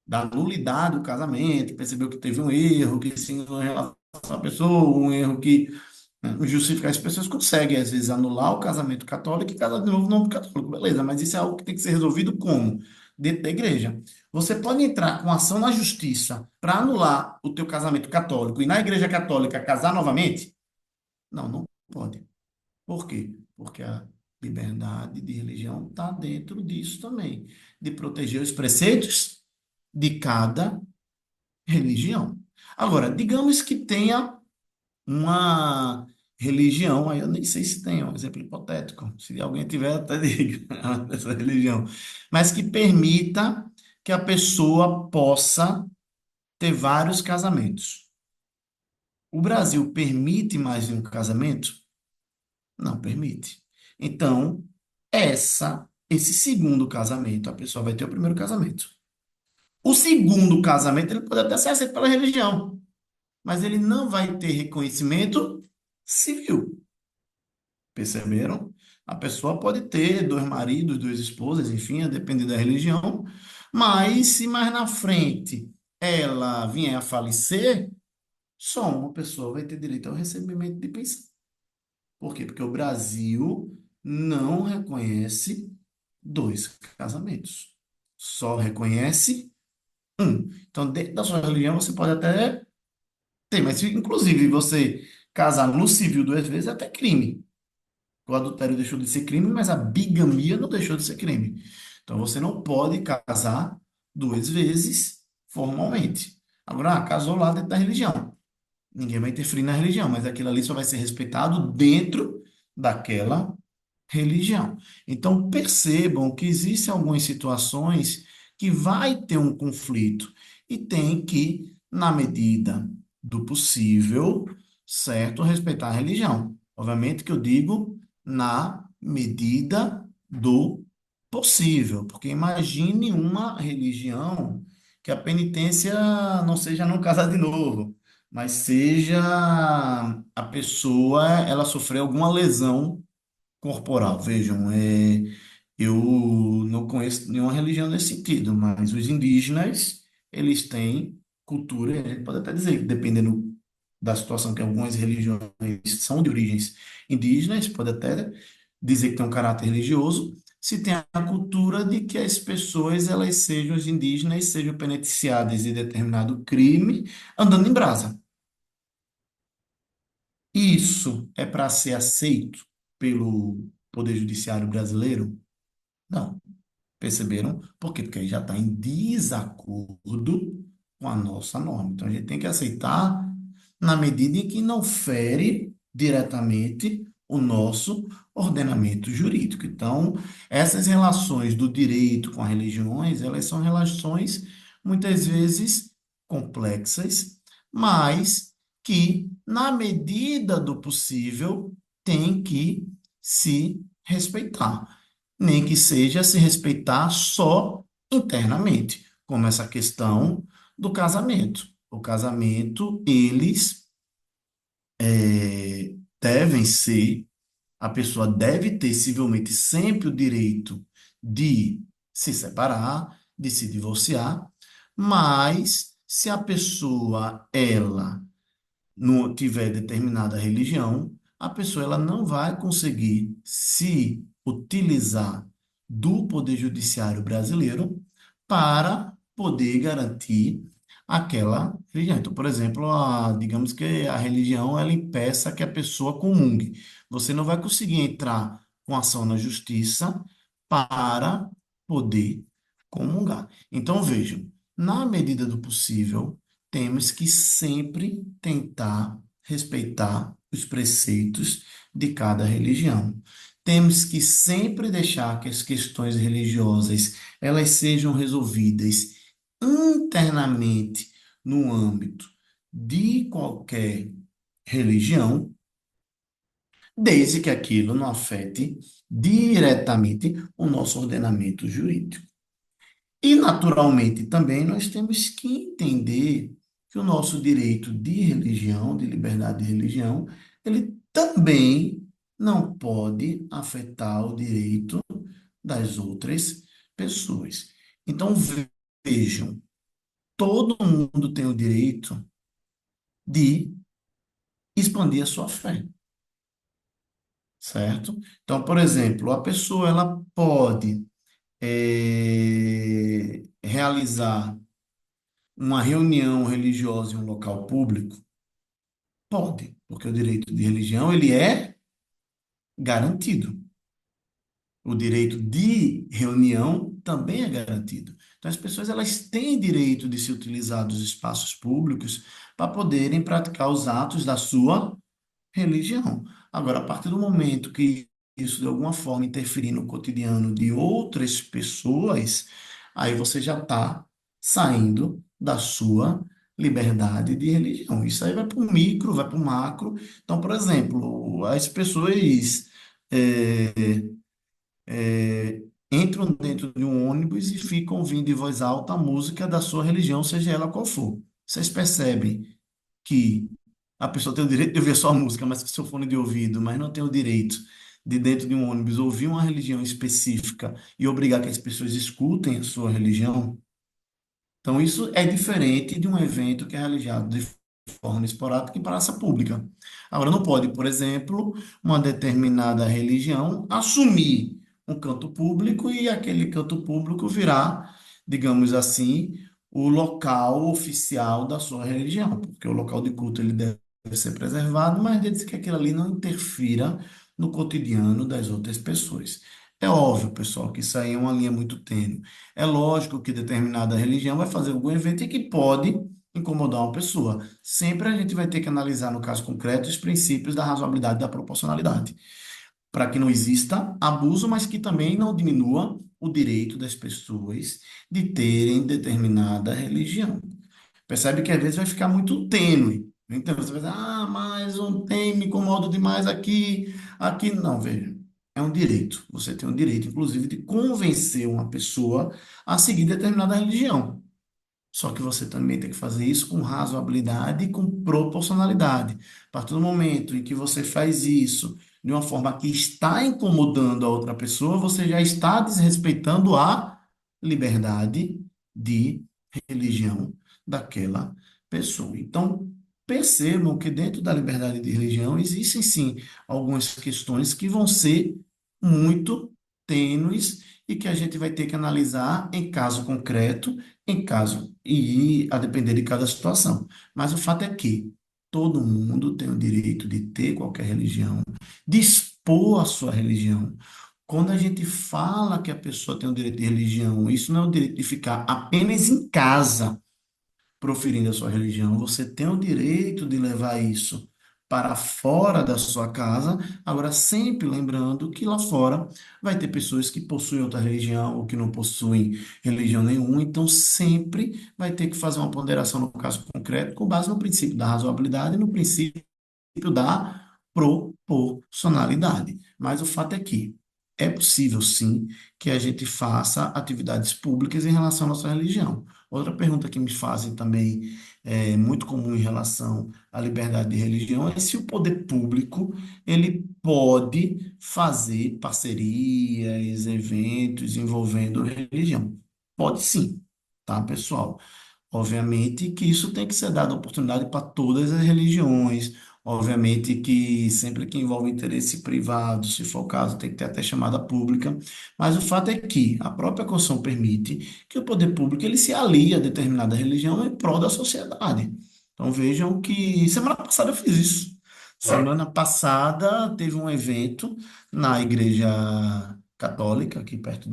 [SPEAKER 2] Da nulidade do casamento, percebeu que teve um erro, que se em relação à pessoa, um erro que, né, justificar as pessoas conseguem, às vezes, anular o casamento católico e casar de novo no âmbito católico. Beleza, mas isso é algo que tem que ser resolvido como? Dentro da igreja. Você pode entrar com ação na justiça para anular o teu casamento católico e na igreja católica casar novamente? Não, não pode. Por quê? Porque a liberdade de religião está dentro disso também, de proteger os preceitos de cada religião. Agora, digamos que tenha uma religião, aí eu nem sei se tem, é um exemplo hipotético, se alguém tiver, até diga essa religião, mas que permita que a pessoa possa ter vários casamentos. O Brasil permite mais de um casamento? Não permite. Então, esse segundo casamento, a pessoa vai ter o primeiro casamento. O segundo casamento, ele pode até ser aceito pela religião, mas ele não vai ter reconhecimento civil. Perceberam? A pessoa pode ter 2 maridos, 2 esposas, enfim, a depender da religião, mas se mais na frente ela vier a falecer, só uma pessoa vai ter direito ao recebimento de pensão. Por quê? Porque o Brasil não reconhece 2 casamentos. Só reconhece um. Então, dentro da sua religião, você pode até ter, mas se, inclusive, você casar no civil 2 vezes, é até crime. O adultério deixou de ser crime, mas a bigamia não deixou de ser crime. Então, você não pode casar 2 vezes formalmente. Agora, casou lá dentro da religião. Ninguém vai interferir na religião, mas aquilo ali só vai ser respeitado dentro daquela religião. Então, percebam que existem algumas situações que vai ter um conflito e tem que, na medida do possível, certo, respeitar a religião. Obviamente que eu digo na medida do possível, porque imagine uma religião que a penitência não seja não casar de novo, mas seja a pessoa ela sofreu alguma lesão corporal. Vejam, eu não conheço nenhuma religião nesse sentido, mas os indígenas, eles têm cultura, a gente pode até dizer que dependendo da situação que algumas religiões são de origens indígenas, pode até dizer que tem um caráter religioso, se tem a cultura de que as pessoas, elas sejam os indígenas, sejam beneficiadas de determinado crime, andando em brasa. Isso é para ser aceito pelo Poder Judiciário brasileiro? Não. Perceberam? Por quê? Porque aí já está em desacordo com a nossa norma. Então a gente tem que aceitar na medida em que não fere diretamente o nosso ordenamento jurídico. Então, essas relações do direito com as religiões, elas são relações muitas vezes complexas, mas que, na medida do possível, tem que se respeitar, nem que seja se respeitar só internamente, como essa questão do casamento. O casamento, eles devem ser, a pessoa deve ter civilmente sempre o direito de se separar, de se divorciar, mas se a pessoa, ela não tiver determinada religião, a pessoa ela não vai conseguir se utilizar do Poder Judiciário brasileiro para poder garantir aquela religião. Então, por exemplo, digamos que a religião ela impeça que a pessoa comungue. Você não vai conseguir entrar com ação na justiça para poder comungar. Então, vejam, na medida do possível, temos que sempre tentar respeitar os preceitos de cada religião. Temos que sempre deixar que as questões religiosas elas sejam resolvidas internamente no âmbito de qualquer religião, desde que aquilo não afete diretamente o nosso ordenamento jurídico. E, naturalmente, também nós temos que entender que o nosso direito de religião, de liberdade de religião, ele também não pode afetar o direito das outras pessoas. Então, vejam, todo mundo tem o direito de expandir a sua fé, certo? Então, por exemplo, a pessoa ela pode realizar uma reunião religiosa em um local público? Pode, porque o direito de religião ele é garantido. O direito de reunião também é garantido. Então, as pessoas elas têm direito de se utilizar dos espaços públicos para poderem praticar os atos da sua religião. Agora, a partir do momento que isso de alguma forma interferir no cotidiano de outras pessoas, aí você já está saindo da sua liberdade de religião. Isso aí vai para o micro, vai para o macro. Então, por exemplo, as pessoas é, entram dentro de um ônibus e ficam ouvindo em voz alta a música da sua religião, seja ela qual for. Vocês percebem que a pessoa tem o direito de ouvir a sua música, mas com seu fone de ouvido, mas não tem o direito de dentro de um ônibus ouvir uma religião específica e obrigar que as pessoas escutem a sua religião. Então, isso é diferente de um evento que é realizado de forma esporádica em praça pública. Agora, não pode, por exemplo, uma determinada religião assumir um canto público e aquele canto público virar, digamos assim, o local oficial da sua religião, porque o local de culto ele deve ser preservado, mas desde que aquilo ali não interfira no cotidiano das outras pessoas. É óbvio, pessoal, que isso aí é uma linha muito tênue. É lógico que determinada religião vai fazer algum evento e que pode incomodar uma pessoa. Sempre a gente vai ter que analisar, no caso concreto, os princípios da razoabilidade e da proporcionalidade, para que não exista abuso, mas que também não diminua o direito das pessoas de terem determinada religião. Percebe que às vezes vai ficar muito tênue. Então você vai dizer, ah, mas um tem me incomoda demais aqui, aqui não, veja. É um direito. Você tem o direito, inclusive, de convencer uma pessoa a seguir determinada religião. Só que você também tem que fazer isso com razoabilidade e com proporcionalidade. A partir do momento em que você faz isso de uma forma que está incomodando a outra pessoa, você já está desrespeitando a liberdade de religião daquela pessoa. Então, percebam que dentro da liberdade de religião existem sim algumas questões que vão ser muito tênues e que a gente vai ter que analisar em caso concreto, em caso e a depender de cada situação. Mas o fato é que todo mundo tem o direito de ter qualquer religião, de expor a sua religião. Quando a gente fala que a pessoa tem o direito de religião, isso não é o direito de ficar apenas em casa proferindo a sua religião, você tem o direito de levar isso para fora da sua casa, agora sempre lembrando que lá fora vai ter pessoas que possuem outra religião ou que não possuem religião nenhuma, então sempre vai ter que fazer uma ponderação no caso concreto com base no princípio da razoabilidade e no princípio da proporcionalidade. Mas o fato é que é possível, sim, que a gente faça atividades públicas em relação à nossa religião. Outra pergunta que me fazem também, muito comum em relação à liberdade de religião, é se o poder público ele pode fazer parcerias, eventos envolvendo religião. Pode sim, tá, pessoal? Obviamente que isso tem que ser dado oportunidade para todas as religiões. Obviamente que sempre que envolve interesse privado, se for o caso, tem que ter até chamada pública. Mas o fato é que a própria Constituição permite que o poder público ele se alie a determinada religião em prol da sociedade. Então vejam que semana passada eu fiz isso. Semana passada teve um evento na Igreja Católica, aqui perto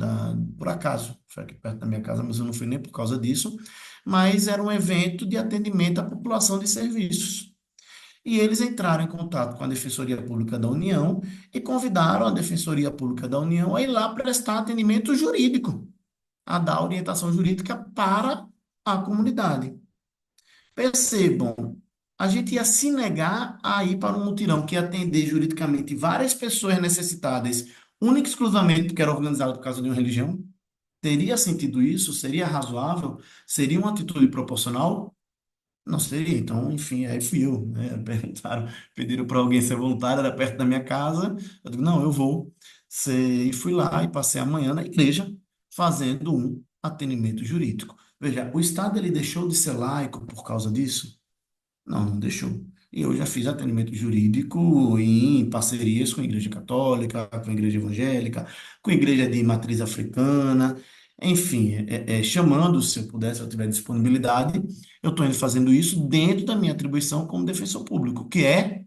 [SPEAKER 2] por acaso, foi aqui perto da minha casa, mas eu não fui nem por causa disso, mas era um evento de atendimento à população de serviços. E eles entraram em contato com a Defensoria Pública da União e convidaram a Defensoria Pública da União a ir lá prestar atendimento jurídico, a dar orientação jurídica para a comunidade. Percebam, a gente ia se negar a ir para um mutirão que ia atender juridicamente várias pessoas necessitadas, única e exclusivamente porque era organizado por causa de uma religião? Teria sentido isso? Seria razoável? Seria uma atitude proporcional? Não seria. Então, enfim, aí fui eu, né? Perguntaram, pediram para alguém ser voluntário, era perto da minha casa. Eu digo, não, eu vou. E fui lá e passei a manhã na igreja fazendo um atendimento jurídico. Veja, o Estado ele deixou de ser laico por causa disso? Não, não deixou. E eu já fiz atendimento jurídico em parcerias com a Igreja Católica, com a Igreja Evangélica, com a Igreja de matriz africana, enfim, chamando, se eu pudesse, se eu tiver disponibilidade, eu estou indo fazendo isso dentro da minha atribuição como defensor público, que é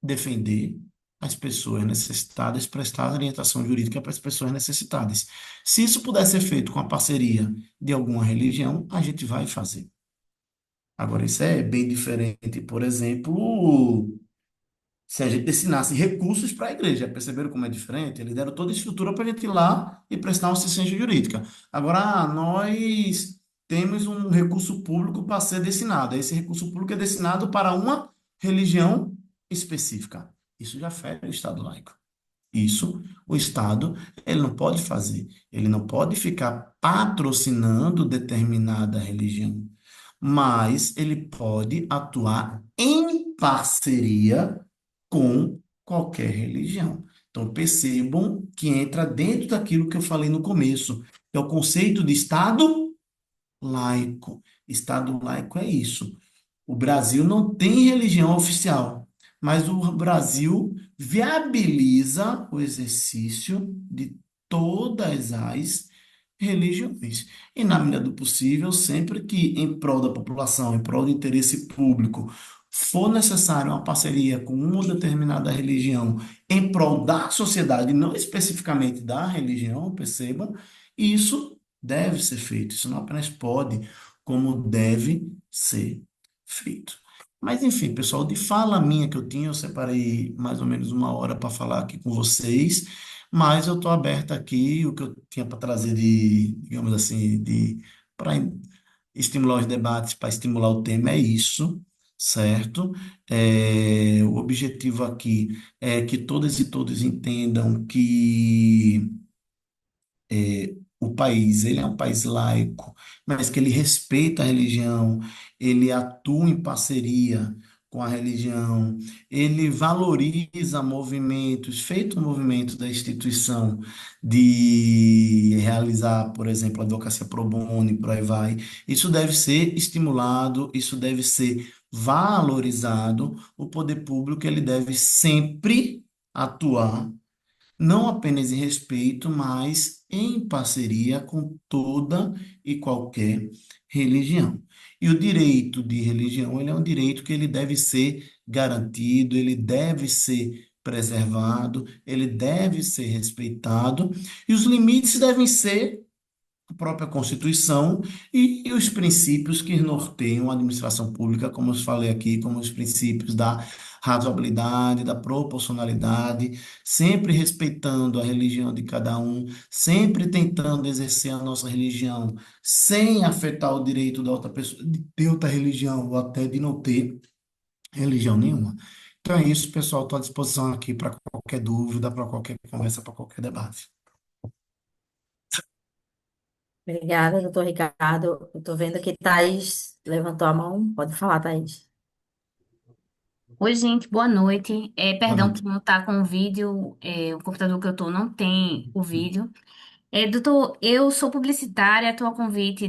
[SPEAKER 2] defender as pessoas necessitadas, prestar orientação jurídica para as pessoas necessitadas. Se isso puder ser feito com a parceria de alguma religião, a gente vai fazer. Agora, isso é bem diferente, por exemplo, se a gente destinasse recursos para a igreja. Perceberam como é diferente? Eles deram toda a estrutura para a gente ir lá e prestar uma assistência jurídica. Agora, nós temos um recurso público para ser destinado. Esse recurso público é destinado para uma religião específica. Isso já fere o Estado laico. Isso o Estado ele não pode fazer. Ele não pode ficar patrocinando determinada religião, mas ele pode atuar em parceria com qualquer religião. Então percebam que entra dentro daquilo que eu falei no começo, que é o conceito de Estado laico. Estado laico é isso. O Brasil não tem religião oficial, mas o Brasil viabiliza o exercício de todas as religiões. E, na medida do possível, sempre que em prol da população, em prol do interesse público, for necessário uma parceria com uma determinada religião em prol da sociedade, não especificamente da religião, percebam, isso deve ser feito. Isso não apenas pode, como deve ser feito. Mas, enfim, pessoal, de fala minha que eu tinha, eu separei mais ou menos uma hora para falar aqui com vocês, mas eu estou aberto aqui, o que eu tinha para trazer de, digamos assim, para estimular os debates, para estimular o tema, é isso. certo? O objetivo aqui é que todas e todos entendam que o país, ele é um país laico, mas que ele respeita a religião, ele atua em parceria com a religião, ele valoriza movimentos, feito o movimento da instituição de realizar, por exemplo, a advocacia pro bono e por aí vai. Isso deve ser estimulado, isso deve ser valorizado. O poder público, ele deve sempre atuar não apenas em respeito, mas em parceria com toda e qualquer religião. E o direito de religião, ele é um direito que ele deve ser garantido, ele deve ser preservado, ele deve ser respeitado, e os limites devem ser a própria Constituição e os princípios que norteiam a administração pública, como eu falei aqui, como os princípios da razoabilidade, da proporcionalidade, sempre respeitando a religião de cada um, sempre tentando exercer a nossa religião sem afetar o direito da outra pessoa, de ter outra religião ou até de não ter religião nenhuma. Então é isso, pessoal. Estou à disposição aqui para qualquer dúvida, para qualquer conversa, para qualquer debate.
[SPEAKER 1] Obrigada, doutor Ricardo. Eu estou vendo que Thaís levantou a mão. Pode falar, Thaís.
[SPEAKER 4] Oi, gente, boa noite.
[SPEAKER 2] Boa
[SPEAKER 4] Perdão
[SPEAKER 2] noite.
[SPEAKER 4] que não está com o vídeo, o computador que eu estou não tem o vídeo. Doutor, eu sou publicitária, estou a convite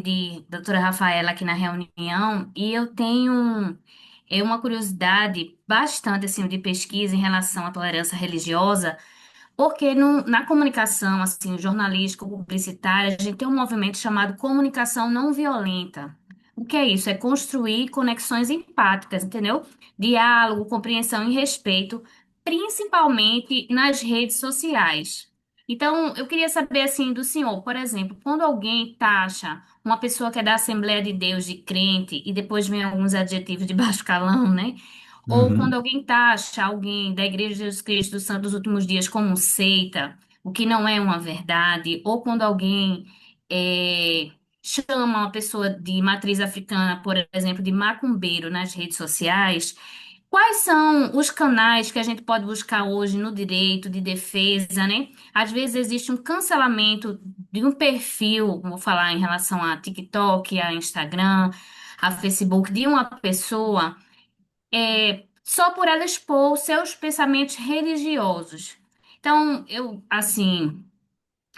[SPEAKER 4] da doutora Rafaela aqui na reunião e eu tenho uma curiosidade bastante assim, de pesquisa em relação à tolerância religiosa. Porque na comunicação, assim, jornalística, publicitária, a gente tem um movimento chamado comunicação não violenta. O que é isso? É construir conexões empáticas, entendeu? Diálogo, compreensão e respeito, principalmente nas redes sociais. Então, eu queria saber, assim, do senhor, por exemplo, quando alguém taxa uma pessoa que é da Assembleia de Deus de crente e depois vem alguns adjetivos de baixo calão, né? Ou quando
[SPEAKER 2] Uhum.
[SPEAKER 4] alguém taxa alguém da Igreja de Jesus Cristo dos Santos dos Últimos Dias como um seita, o que não é uma verdade, ou quando alguém chama uma pessoa de matriz africana, por exemplo, de macumbeiro nas redes sociais, quais são os canais que a gente pode buscar hoje no direito de defesa, né? Às vezes existe um cancelamento de um perfil, vou falar em relação a TikTok, a Instagram, a Facebook, de uma pessoa só por ela expor os seus pensamentos religiosos. Então, eu, assim,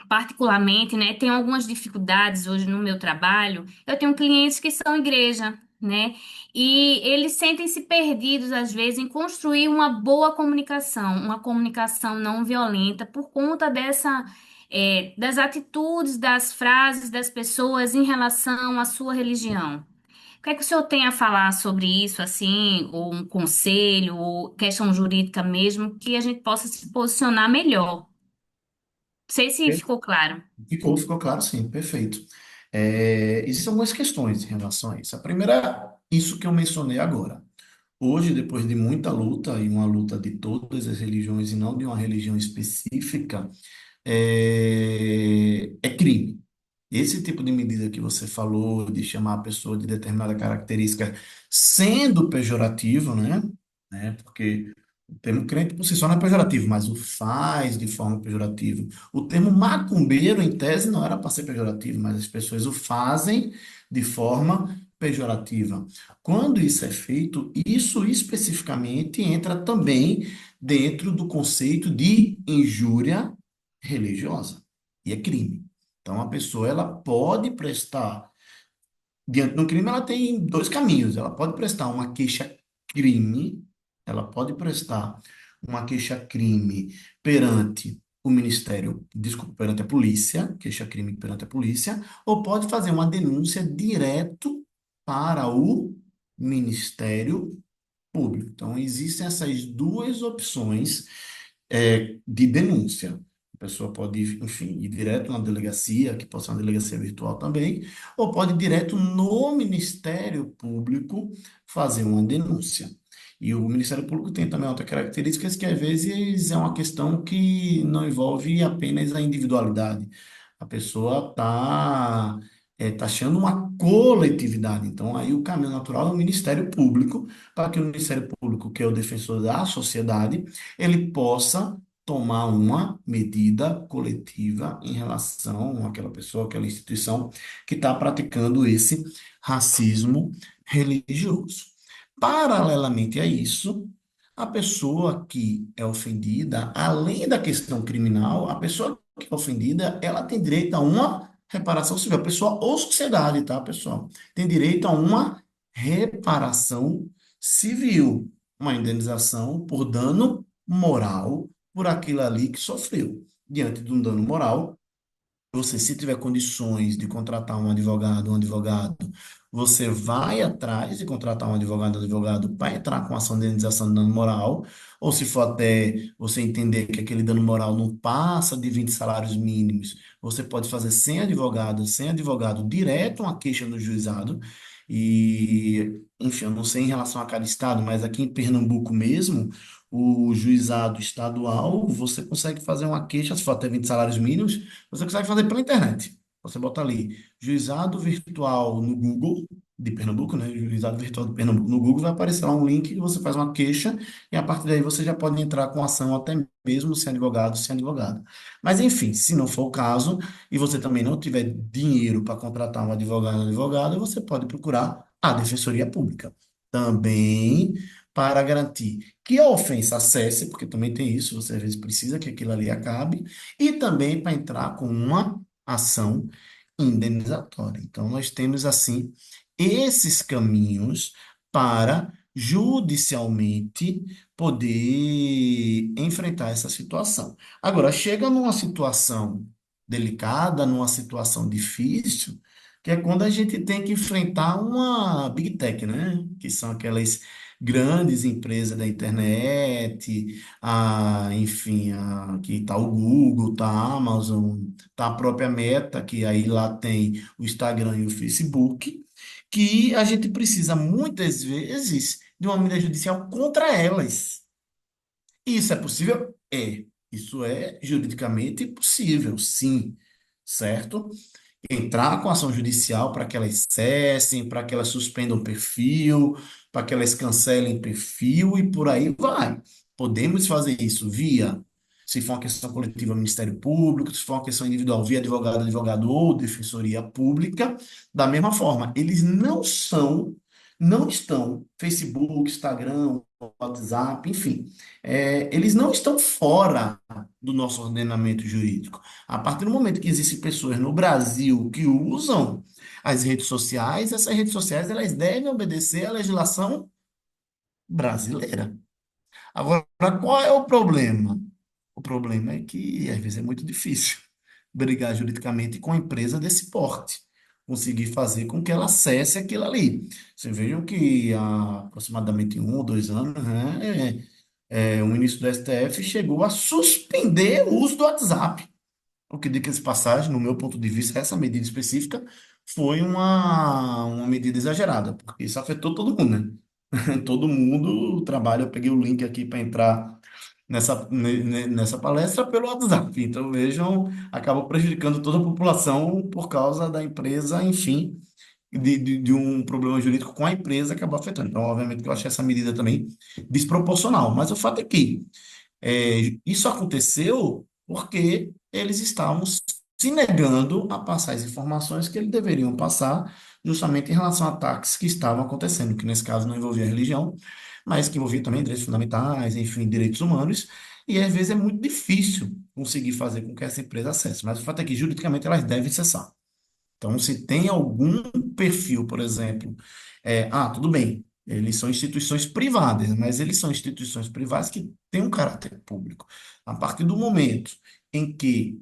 [SPEAKER 4] particularmente, né, tenho algumas dificuldades hoje no meu trabalho. Eu tenho clientes que são igreja, né, e eles sentem-se perdidos, às vezes, em construir uma boa comunicação, uma comunicação não violenta, por conta das atitudes, das frases das pessoas em relação à sua religião. O que é que o senhor tem a falar sobre isso, assim, ou um conselho, ou questão jurídica mesmo, que a gente possa se posicionar melhor? Não sei se ficou claro.
[SPEAKER 2] Ficou claro, sim, perfeito. Existem algumas questões em relação a isso. A primeira, isso que eu mencionei agora. Hoje, depois de muita luta, e uma luta de todas as religiões e não de uma religião específica, é crime. Esse tipo de medida que você falou, de chamar a pessoa de determinada característica, sendo pejorativo, né? Porque o termo crente por si só não é pejorativo, mas o faz de forma pejorativa. O termo macumbeiro, em tese, não era para ser pejorativo, mas as pessoas o fazem de forma pejorativa. Quando isso é feito, isso especificamente entra também dentro do conceito de injúria religiosa, e é crime. Então, a pessoa ela pode prestar, diante do crime, ela tem dois caminhos. Ela pode prestar uma queixa-crime, ela pode prestar uma queixa-crime perante o Ministério, desculpa, perante a polícia, queixa-crime perante a polícia, ou pode fazer uma denúncia direto para o Ministério Público. Então, existem essas duas opções de denúncia. A pessoa pode, enfim, ir direto na delegacia, que pode ser uma delegacia virtual também, ou pode ir direto no Ministério Público fazer uma denúncia. E o Ministério Público tem também outras características que, às vezes, é uma questão que não envolve apenas a individualidade. A pessoa está taxando uma coletividade. Então, aí o caminho natural é o Ministério Público, para que o Ministério Público, que é o defensor da sociedade, ele possa tomar uma medida coletiva em relação àquela pessoa, àquela instituição que está praticando esse racismo religioso. Paralelamente a isso, a pessoa que é ofendida, além da questão criminal, a pessoa que é ofendida, ela tem direito a uma reparação civil. A pessoa ou sociedade, tá, pessoal? Tem direito a uma reparação civil, uma indenização por dano moral por aquilo ali que sofreu. Diante de um dano moral, você, se tiver condições de contratar um advogado, você vai atrás de contratar um advogado para entrar com ação de indenização de dano moral, ou se for até você entender que aquele dano moral não passa de 20 salários mínimos, você pode fazer sem advogado, direto uma queixa no juizado. E, enfim, eu não sei em relação a cada estado, mas aqui em Pernambuco mesmo, o juizado estadual, você consegue fazer uma queixa, se for até 20 salários mínimos, você consegue fazer pela internet. Você bota ali, juizado virtual no Google, de Pernambuco, né? Juizado virtual de Pernambuco no Google, vai aparecer lá um link e você faz uma queixa, e a partir daí você já pode entrar com ação até mesmo sem advogado, sem advogado. Mas enfim, se não for o caso, e você também não tiver dinheiro para contratar um advogado ou advogada, você pode procurar a Defensoria Pública. Também para garantir que a ofensa cesse, porque também tem isso, você às vezes precisa que aquilo ali acabe, e também para entrar com uma ação indenizatória. Então, nós temos, assim, esses caminhos para judicialmente poder enfrentar essa situação. Agora, chega numa situação delicada, numa situação difícil, que é quando a gente tem que enfrentar uma Big Tech, né? Que são aquelas grandes empresas da internet, enfim, que está o Google, está a Amazon, tá a própria Meta, que aí lá tem o Instagram e o Facebook, que a gente precisa muitas vezes de uma medida judicial contra elas. Isso é possível? É. Isso é juridicamente possível, sim, certo? Entrar com ação judicial para que elas cessem, para que elas suspendam perfil, para que elas cancelem perfil e por aí vai. Podemos fazer isso via, se for uma questão coletiva, Ministério Público, se for uma questão individual, via advogado, advogado ou Defensoria Pública. Da mesma forma, eles não estão, Facebook, Instagram, WhatsApp, enfim, eles não estão fora do nosso ordenamento jurídico. A partir do momento que existem pessoas no Brasil que usam as redes sociais, essas redes sociais elas devem obedecer à legislação brasileira. Agora, qual é o problema? O problema é que às vezes é muito difícil brigar juridicamente com a empresa desse porte, conseguir fazer com que ela acesse aquilo ali. Vocês vejam que há aproximadamente 1 ou 2 anos, né, o ministro do STF chegou a suspender o uso do WhatsApp. O que diga de passagem, no meu ponto de vista, essa medida específica foi uma medida exagerada, porque isso afetou todo mundo, né? Todo mundo trabalha. Eu peguei o link aqui para entrar nessa palestra pelo WhatsApp. Então, vejam, acabou prejudicando toda a população por causa da empresa, enfim, de um problema jurídico com a empresa, acabou afetando. Então, obviamente, que eu achei essa medida também desproporcional. Mas o fato é que isso aconteceu porque eles estavam se negando a passar as informações que eles deveriam passar, justamente em relação a ataques que estavam acontecendo, que nesse caso não envolvia religião, mas que envolvia também direitos fundamentais, enfim, direitos humanos, e às vezes é muito difícil conseguir fazer com que essa empresa acesse. Mas o fato é que juridicamente elas devem cessar. Então, se tem algum perfil, por exemplo, tudo bem, eles são instituições privadas, mas eles são instituições privadas que têm um caráter público. A partir do momento em que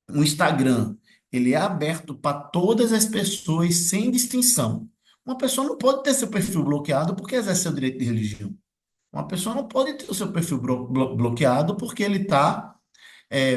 [SPEAKER 2] o Instagram ele é aberto para todas as pessoas sem distinção, uma pessoa não pode ter seu perfil bloqueado porque exerce seu direito de religião. Uma pessoa não pode ter o seu perfil bloqueado porque ele está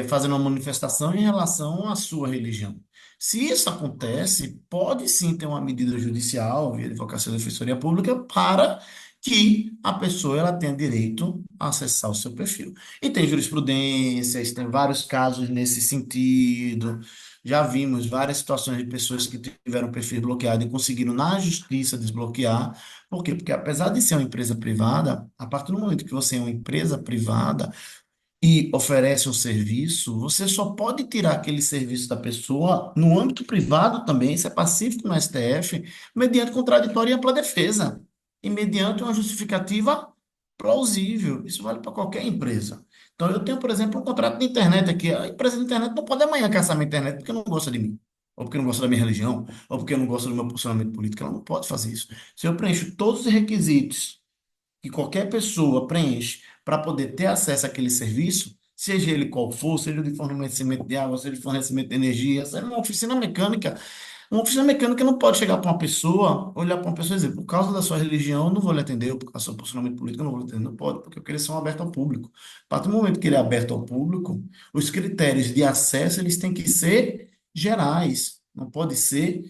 [SPEAKER 2] fazendo uma manifestação em relação à sua religião. Se isso acontece, pode sim ter uma medida judicial, via Advocacia da Defensoria Pública, para que a pessoa ela tenha direito a acessar o seu perfil. E tem jurisprudências, tem vários casos nesse sentido. Já vimos várias situações de pessoas que tiveram perfil bloqueado e conseguiram na justiça desbloquear. Por quê? Porque apesar de ser uma empresa privada, a partir do momento que você é uma empresa privada, e oferece um serviço, você só pode tirar aquele serviço da pessoa no âmbito privado também, isso é pacífico no STF, mediante contraditório e ampla defesa, e mediante uma justificativa plausível. Isso vale para qualquer empresa. Então, eu tenho, por exemplo, um contrato de internet aqui. A empresa de internet não pode amanhã caçar minha internet porque não gosta de mim, ou porque não gosta da minha religião, ou porque não gosta do meu posicionamento político. Ela não pode fazer isso. Se eu preencho todos os requisitos que qualquer pessoa preenche para poder ter acesso àquele serviço, seja ele qual for, seja de fornecimento de água, seja de fornecimento de energia, seja uma oficina mecânica não pode chegar para uma pessoa, olhar para uma pessoa e dizer, por causa da sua religião, eu não vou lhe atender, ou por causa do seu posicionamento político, eu não vou lhe atender. Não pode, porque eu queria ser um aberto ao público. A partir do momento que ele é aberto ao público, os critérios de acesso, eles têm que ser gerais, não pode ser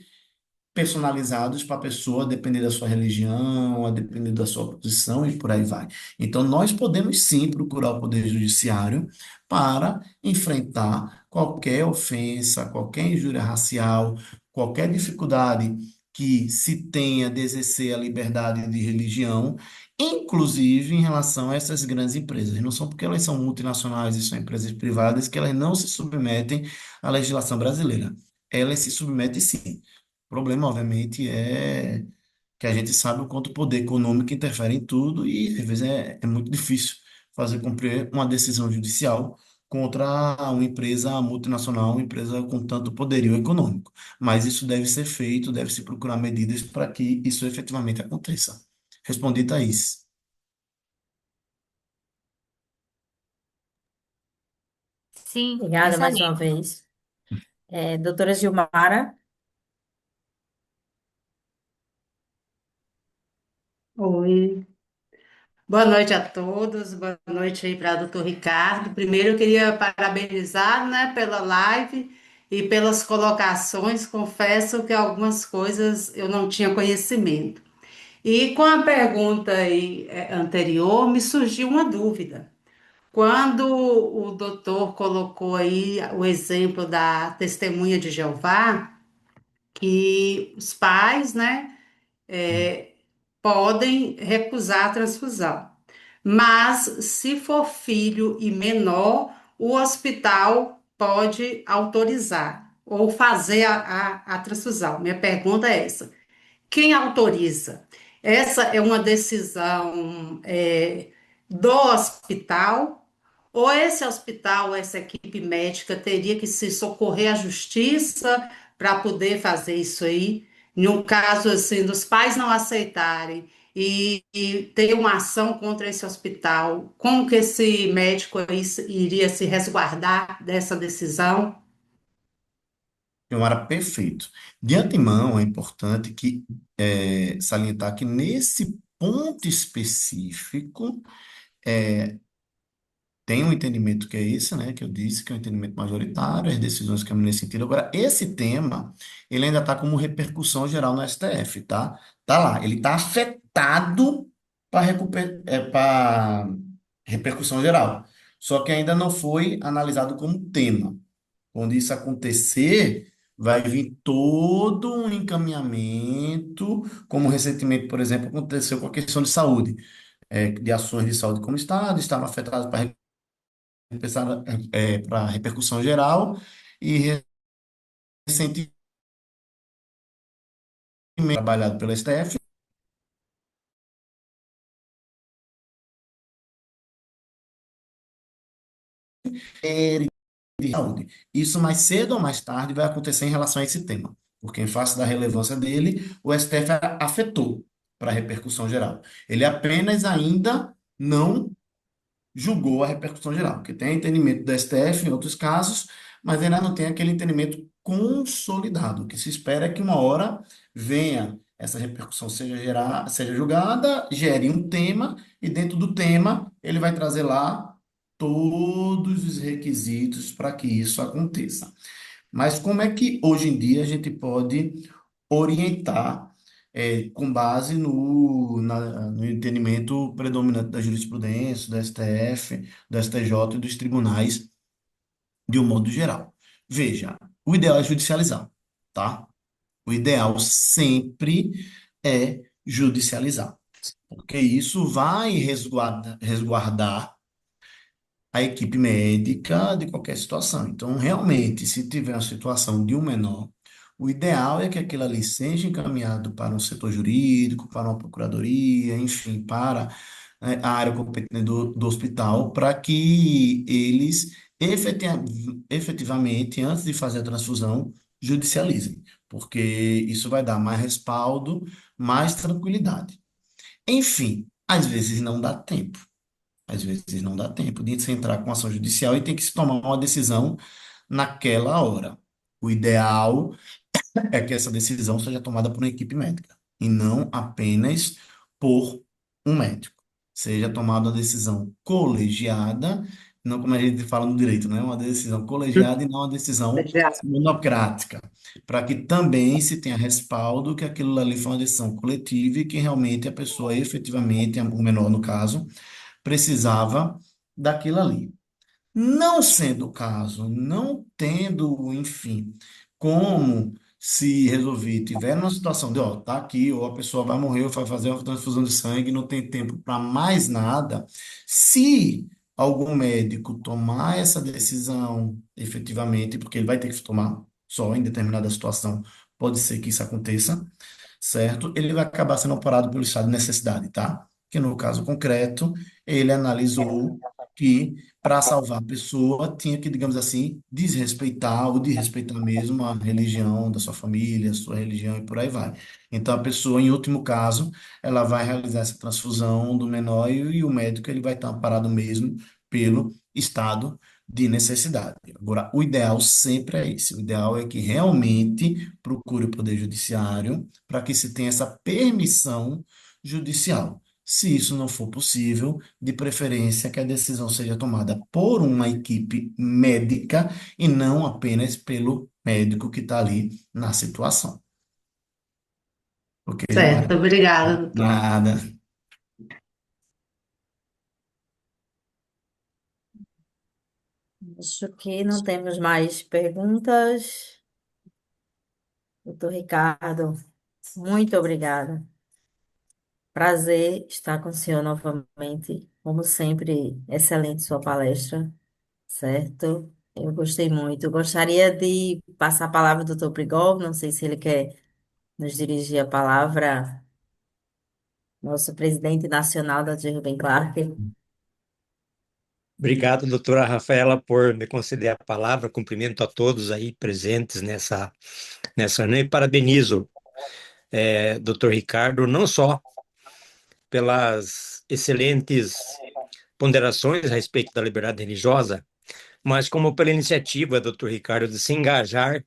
[SPEAKER 2] personalizados para a pessoa, a depender da sua religião, a depender da sua posição e por aí vai. Então, nós podemos sim procurar o Poder Judiciário para enfrentar qualquer ofensa, qualquer injúria racial, qualquer dificuldade que se tenha de exercer a liberdade de religião, inclusive em relação a essas grandes empresas. Não são porque elas são multinacionais e são empresas privadas que elas não se submetem à legislação brasileira. Elas se submetem sim. O problema, obviamente, é que a gente sabe o quanto o poder econômico interfere em tudo e, às vezes, é muito difícil fazer cumprir uma decisão judicial contra uma empresa multinacional, uma empresa com tanto poderio econômico. Mas isso deve ser feito, deve-se procurar medidas para que isso efetivamente aconteça. Respondi, Thaís.
[SPEAKER 4] Sim,
[SPEAKER 1] Obrigada mais uma
[SPEAKER 4] excelente.
[SPEAKER 1] vez. Doutora Gilmara,
[SPEAKER 5] Oi, boa noite a todos, boa noite aí para o doutor Ricardo. Primeiro eu queria parabenizar, né, pela live e pelas colocações. Confesso que algumas coisas eu não tinha conhecimento. E com a pergunta aí, anterior, me surgiu uma dúvida. Quando o doutor colocou aí o exemplo da testemunha de Jeová, que os pais, né, podem recusar a transfusão. Mas, se for filho e menor, o hospital pode autorizar ou fazer a transfusão. Minha pergunta é essa: quem autoriza? Essa é uma decisão do hospital, ou esse hospital, essa equipe médica teria que se socorrer à justiça para poder fazer isso aí? Em um caso assim, dos pais não aceitarem e ter uma ação contra esse hospital, como que esse médico aí iria se resguardar dessa decisão?
[SPEAKER 2] Filmara perfeito. De antemão, é importante que salientar que nesse ponto específico, tem um entendimento que é esse, né, que eu disse, que é um entendimento majoritário, as decisões caminham nesse sentido. Agora, esse tema, ele ainda está como repercussão geral no STF, tá? Tá lá, ele está afetado para repercussão geral. Só que ainda não foi analisado como tema. Quando isso acontecer, vai vir todo um encaminhamento, como recentemente, por exemplo, aconteceu com a questão de saúde, de ações de saúde como Estado, estavam afetadas para repercussão geral e recentemente trabalhado pelo STF de saúde. Isso mais cedo ou mais tarde vai acontecer em relação a esse tema, porque em face da relevância dele, o STF afetou para a repercussão geral. Ele apenas ainda não julgou a repercussão geral, porque tem entendimento do STF em outros casos, mas ainda não tem aquele entendimento consolidado. O que se espera é que uma hora venha essa repercussão seja julgada, gere um tema, e dentro do tema ele vai trazer lá todos os requisitos para que isso aconteça. Mas como é que hoje em dia a gente pode orientar com base no entendimento predominante da jurisprudência, do STF, do STJ e dos tribunais de um modo geral. Veja, o ideal é judicializar, tá? O ideal sempre é judicializar, porque isso vai resguardar a equipe médica de qualquer situação. Então, realmente, se tiver uma situação de um menor, o ideal é que aquilo ali seja encaminhado para um setor jurídico, para uma procuradoria, enfim, para a área competente do hospital, para que eles efetivamente, antes de fazer a transfusão, judicializem, porque isso vai dar mais respaldo, mais tranquilidade. Enfim, às vezes não dá tempo. Às vezes não dá tempo de se entrar com ação judicial e tem que se tomar uma decisão naquela hora. O ideal é que essa decisão seja tomada por uma equipe médica e não apenas por um médico. Seja tomada uma decisão colegiada, não como a gente fala no direito, né? Uma decisão colegiada e não uma decisão monocrática, para que também se tenha respaldo que aquilo ali foi uma decisão coletiva e que realmente a pessoa efetivamente, o menor no caso, precisava daquilo ali. Não sendo o caso, não tendo, enfim, como se resolver, tiver numa situação de, ó, tá aqui, ou a pessoa vai morrer, ou vai fazer uma transfusão de sangue, não tem tempo para mais nada, se algum médico tomar essa decisão efetivamente, porque ele vai ter que tomar só em determinada situação, pode ser que isso aconteça, certo? Ele vai acabar sendo operado pelo estado de necessidade, tá? Que no caso concreto, ele analisou que para salvar a pessoa tinha que, digamos assim, desrespeitar ou desrespeitar mesmo a religião da sua família, a sua religião e por aí vai. Então a pessoa, em último caso, ela vai realizar essa transfusão do menor e o médico ele vai estar amparado mesmo pelo estado de necessidade. Agora, o ideal sempre é esse. O ideal é que realmente procure o Poder Judiciário para que se tenha essa permissão judicial. Se isso não for possível, de preferência que a decisão seja tomada por uma equipe médica e não apenas pelo médico que está ali na situação. Ok, Gilmar?
[SPEAKER 5] Certo, obrigada, doutor.
[SPEAKER 2] Nada.
[SPEAKER 1] Acho que não temos mais perguntas. Doutor Ricardo, muito obrigada. Prazer estar com o senhor novamente. Como sempre, excelente sua palestra, certo? Eu gostei muito. Gostaria de passar a palavra ao doutor Prigol, não sei se ele quer nos dirigir a palavra, nosso presidente nacional da Jurgen Clark.
[SPEAKER 6] Obrigado, doutora Rafaela, por me conceder a palavra. Cumprimento a todos aí presentes nessa reunião e parabenizo, doutor Ricardo, não só pelas excelentes ponderações a respeito da liberdade religiosa, mas como pela iniciativa, doutor Ricardo, de se engajar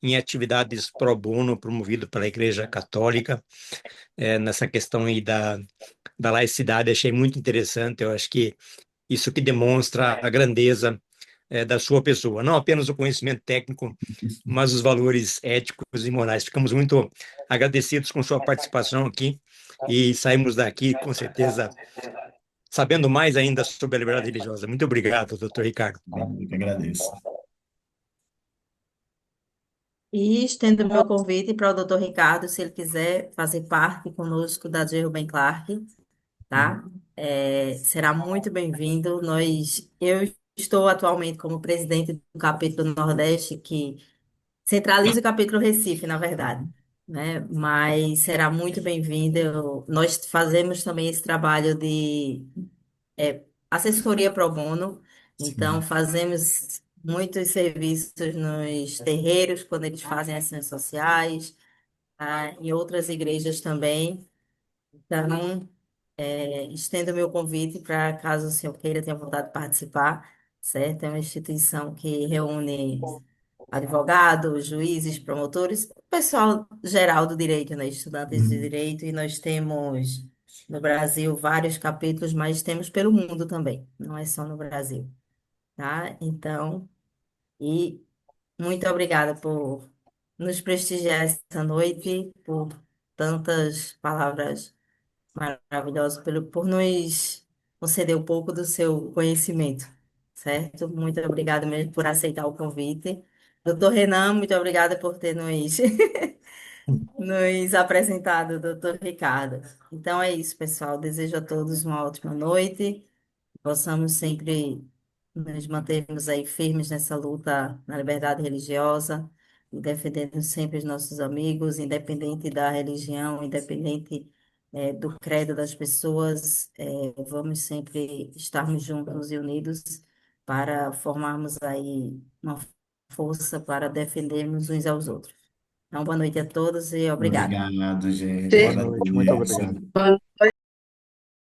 [SPEAKER 6] em atividades pro bono promovido pela Igreja Católica, nessa questão aí da laicidade. Achei muito interessante. Eu acho que isso que demonstra a grandeza da sua pessoa, não apenas o conhecimento técnico, mas os valores éticos e morais. Ficamos muito agradecidos com sua participação aqui e saímos daqui, com certeza, sabendo mais ainda sobre a liberdade religiosa. Muito obrigado, doutor Ricardo.
[SPEAKER 2] Eu que agradeço.
[SPEAKER 1] E estendo o meu convite para o doutor Ricardo, se ele quiser fazer parte conosco da Jurgen Clark, tá? Será muito bem-vindo. Eu estou atualmente como presidente do capítulo Nordeste, que centraliza o capítulo Recife, na verdade, né? Mas será muito bem-vindo. Nós fazemos também esse trabalho de assessoria pro bono, então
[SPEAKER 2] Sim.
[SPEAKER 1] fazemos muitos serviços nos terreiros, quando eles fazem ações sociais, tá? Em outras igrejas também. Então, estendo o meu convite para caso o senhor queira, tenha vontade de participar, certo? É uma instituição que reúne advogados, juízes, promotores, o pessoal geral do direito, né? Estudantes de
[SPEAKER 2] Uhum.
[SPEAKER 1] direito, e nós temos no Brasil vários capítulos, mas temos pelo mundo também, não é só no Brasil, tá? Então, e muito obrigada por nos prestigiar essa noite, por tantas palavras maravilhosas, por nos conceder um pouco do seu conhecimento, certo? Muito obrigada mesmo por aceitar o convite. Doutor Renan, muito obrigada por ter nos apresentado, doutor Ricardo. Então é isso, pessoal. Desejo a todos uma ótima noite. Possamos sempre nos mantermos aí firmes nessa luta na liberdade religiosa e defendendo sempre os nossos amigos, independente da religião, independente do credo das pessoas, vamos sempre estarmos juntos e unidos para formarmos aí uma força para defendermos uns aos outros. Então, boa noite a todos e obrigada.
[SPEAKER 2] Obrigado, gente.
[SPEAKER 3] Boa
[SPEAKER 5] Che-
[SPEAKER 3] noite, muito
[SPEAKER 2] Agradeço.
[SPEAKER 3] obrigado.
[SPEAKER 5] Boa